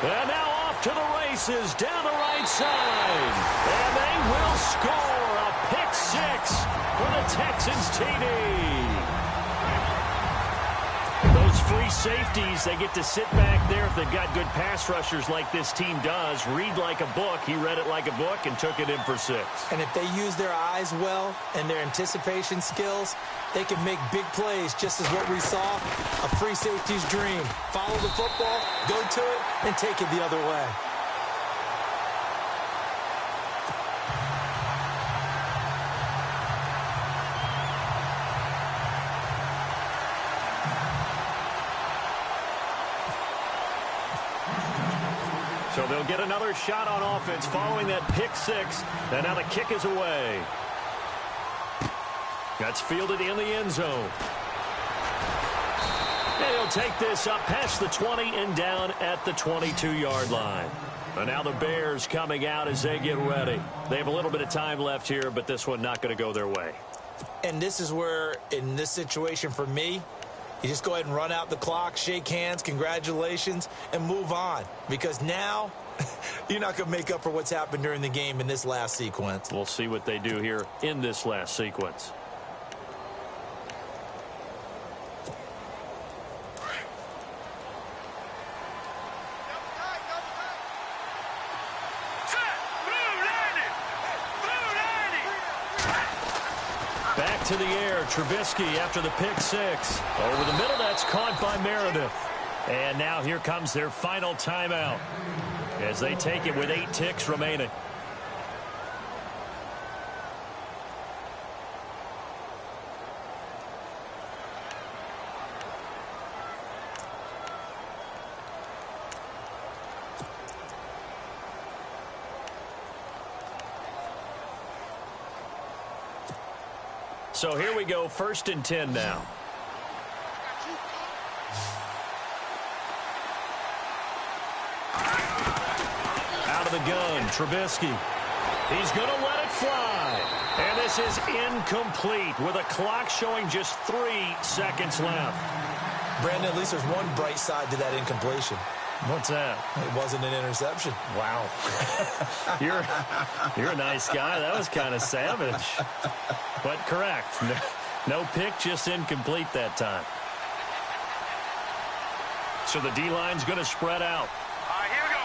Speaker 3: And now off to the races down the right side. And they will score a pick six for the Texans TD. Those free safeties, they get to sit back there if they've got good pass rushers like this team does. Read like a book. He read it like a book and took it in for 6.
Speaker 5: And if they use their eyes well and their anticipation skills, they can make big plays, just as what we saw, a free safety's dream. Follow the football, go to it, and take it the other way.
Speaker 3: So they'll get another shot on offense following that pick six. And now the kick is away. That's fielded in the end zone. And he'll take this up past the 20 and down at the 22-yard line. And now the Bears coming out as they get ready. They have a little bit of time left here, but this one not going to go their way.
Speaker 5: And this is where, in this situation for me, you just go ahead and run out the clock, shake hands, congratulations, and move on. Because now, you're not going to make up for what's happened during the game in this last sequence.
Speaker 3: We'll see what they do here in this last sequence. Back to the air, Trubisky after the pick six. Over the middle, that's caught by Meredith. And now here comes their final timeout as they take it with 8 ticks remaining. So here we go, 1st and 10 now. Out of the gun, Trubisky. He's going to let it fly. And this is incomplete with a clock showing just 3 seconds left.
Speaker 5: Brandon, at least there's one bright side to that incompletion.
Speaker 3: What's that?
Speaker 5: It wasn't an interception.
Speaker 3: Wow. You're a nice guy. That was kind of savage. But correct. No pick, just incomplete that time. So the D-line's going to spread out.
Speaker 4: All right, here we go.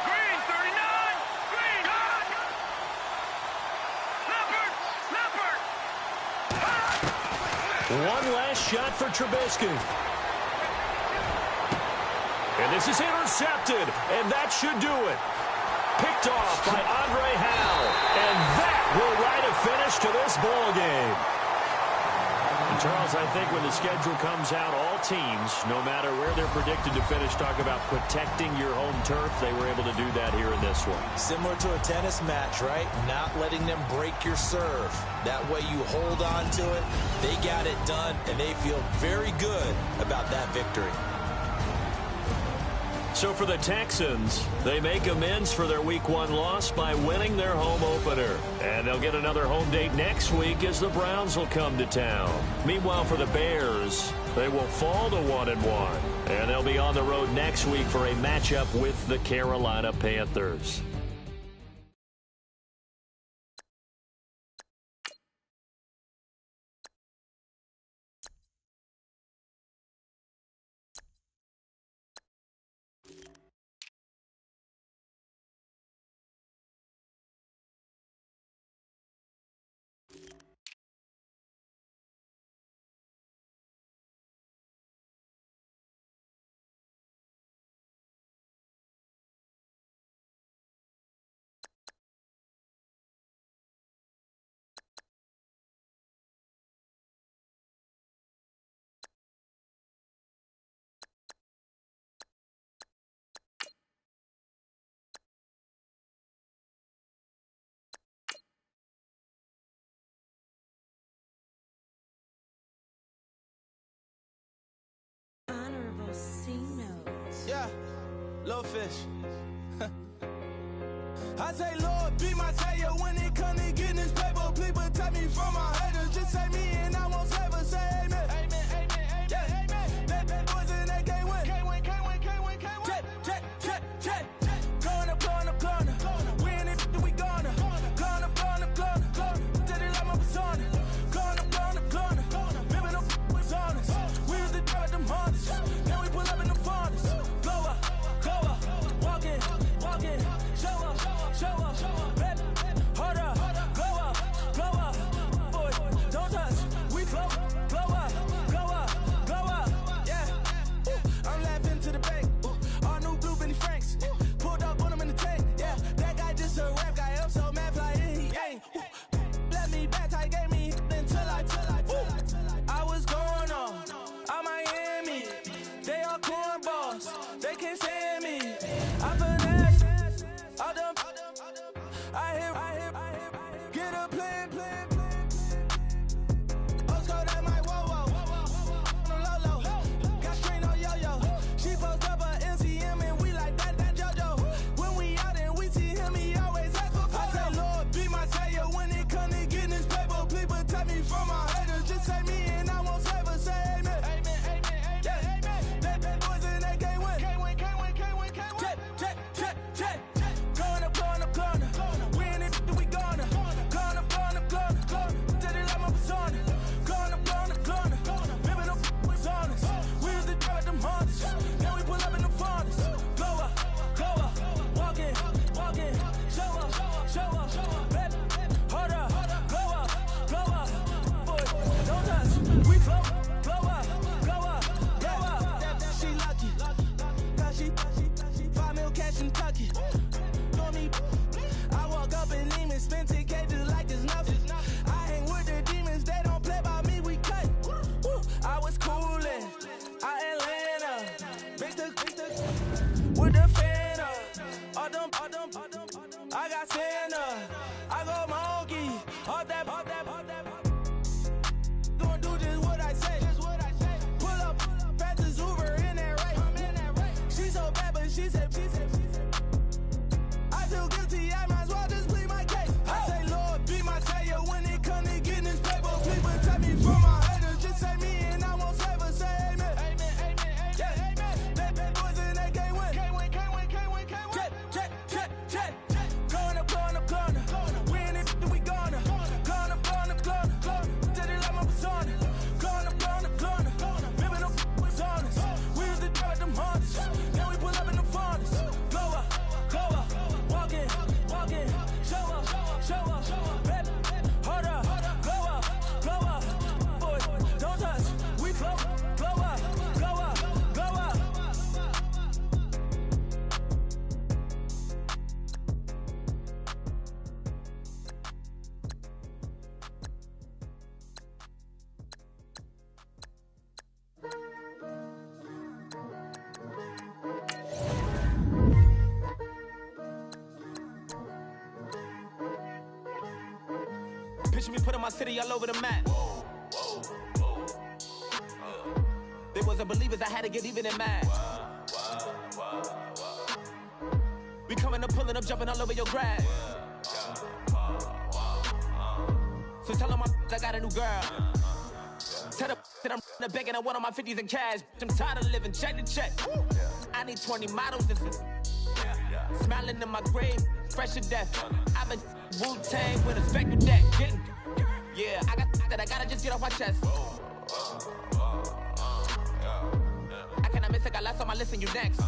Speaker 4: Green, 39. Green. Leopard.
Speaker 3: One last shot for Trubisky. And this is intercepted, and that should do it. Picked off by Andre Howe, and that will write a finish to this ball game. And Charles, I think when the schedule comes out, all teams, no matter where they're predicted to finish, talk about protecting your home turf. They were able to do that here in this one.
Speaker 5: Similar to a tennis match, right? Not letting them break your serve. That way you hold on to it. They got it done, and they feel very good about that victory.
Speaker 3: So for the Texans, they make amends for their Week 1 loss by winning their home opener. And they'll get another home date next week as the Browns will come to town. Meanwhile, for the Bears, they will fall to 1-1. And they'll be on the road next week for a matchup with the Carolina Panthers.
Speaker 6: Yeah, little fish. I say, Lord, be my savior when it comes to getting this paper. Please protect me from my haters. Just say me and I won't save us. Say amen. Amen, amen, yeah. Amen. That boys and they can't win. Can't win, can't win, can't win, can't win. Jet. Going up, going up, going up. We in it, we gonna. Going up, going up, going up. Did it like my persona. Going up, going up, going up. Living no was honest. We was the drive at them hunters. Now we pull up in the farmers. Go up, walking, show up, baby, hold up, blow up, boy, don't touch, we flow up, yeah, I'm laughing to the bank, all new blue Benny Franks, pulled up on him in the tank, yeah, that guy just a rap guy, I'm so mad fly in, he ain't, let me back, I gave me until I was going on Miami, they all cornballs, they can't stand me, I finesse, all them, I hear, get a plan. Oscar, that my whoa, on the low, got screen on yo-yo. She post up a MCM and we like that JoJo. When we out and we see him, he always ask for photo. I say, Lord, be my savior when it comes to getting this paper. Please protect me from my haters. Just say me and I won't save us. Say amen. Amen, yeah. That boys and they can't win. Can't win. Jet. Going up. We in it, we gonna. Going up. Pushing me, putting my city all over the map. They wasn't believers, I had to get even and mad. We coming up, pulling up, jumping all over your grass. So tell them I got a new girl. Tell them that I'm the bank and I want on my 50s in cash. I'm tired of living check to check. I need 20 models. This is smiling in my grave, fresh to death. I've been Wu-Tang with a spectral deck. Yeah, I gotta just get off my chest. I cannot miss it, got last on my list and you next.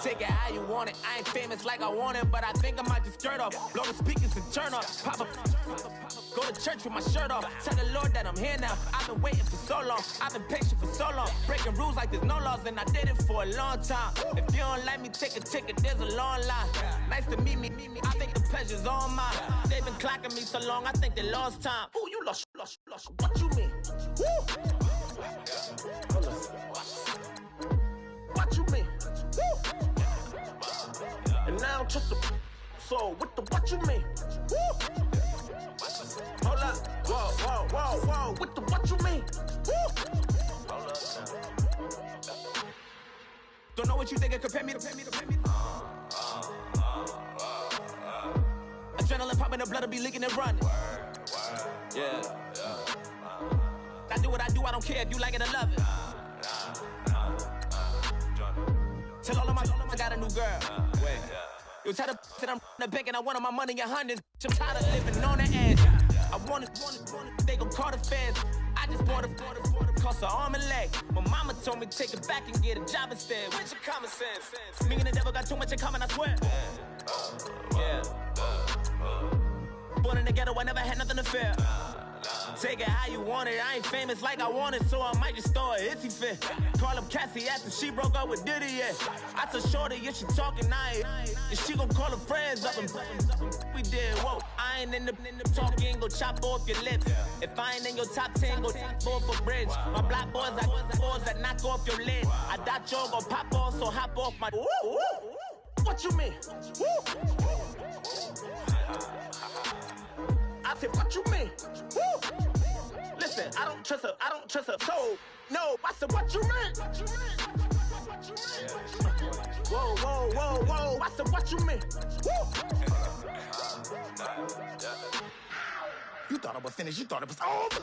Speaker 6: Take it how you want it. I ain't famous like I want it, but I think I might just skirt off. Blow the speakers and turn up. Pop up. Go to church with my shirt off. Tell the Lord that I'm here now. I've been waiting for so long. I've been patient for so long. Breaking rules like there's no laws, and I did it for a long time. If you don't like me, take a ticket. There's a long line. Nice to meet me. I think the pleasure's all mine. They've been clocking me so long, I think they lost time. Ooh, you lost. What you mean? Woo! What you mean? Woo! And now I'm just a so what you mean? Woo! Hold up, whoa, with the what you mean? Woo! Don't know what you think it compare me to. Adrenaline popping, the blood'll be leaking and running. Yeah. I do what I do, I don't care if you like it or love it. Tell all of my I got a new girl. Wait. You tell the that I'm the bank and I want all my money in hundreds. I'm tired of living on the edge. I want it, they gon' call the feds. I just bought a cost an arm and leg. My mama told me take it back and get a job instead. Where's your common sense? Me and the devil got too much in common, I swear. Yeah. Born in the ghetto, I never had nothing to fear. Take it how you want it. I ain't famous like I want it, so I might just throw a hissy fit. Call up Cassie after she broke up with Diddy, yeah. I told Shorty if she talking, and she gon' call her friends up and we did, whoa. I ain't in the talking, go chop off your lips. If I ain't in your top 10, go off a bridge. My black boys, I got boys that knock off your lid. I thought y'all gon' pop off, so hop off my. What you mean? I said, what you mean? Woo! Listen, I don't trust her. So, no, I said, what you mean? Whoa. I said, what you mean? Woo! You thought I was finished, you thought it was over.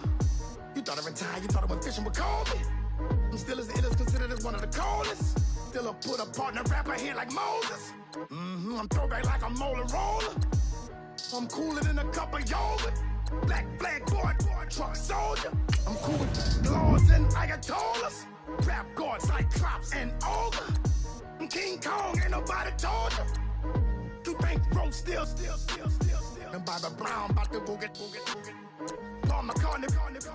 Speaker 6: You thought I retired, you thought I was fishing with Kobe. I'm still as ill as considered as one of the coldest. Still a put a partner rapper here like Moses. I'm throwback like a molar roller. I'm cooler than a cup of yogurt. Black flag boy, truck soldier. I'm cool with laws and ayatollahs. Rap god, Cyclops and ogre. I'm King Kong, ain't nobody told you. You think road still. And Bobby Brown about to go get. Paul McCartney,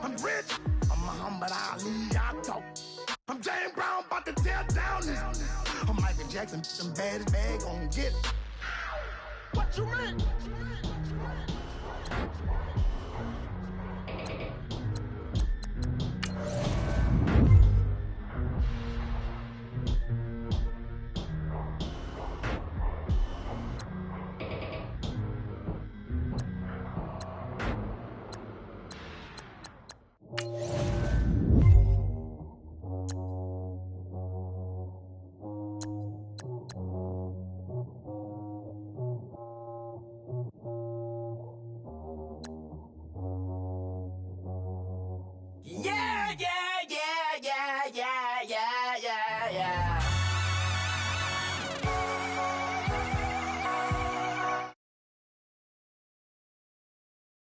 Speaker 6: I'm rich. I'm Muhammad Ali, I talk. I'm James Brown, about to tear down this. I'm Michael Jackson, them bad gon' get. What you mean?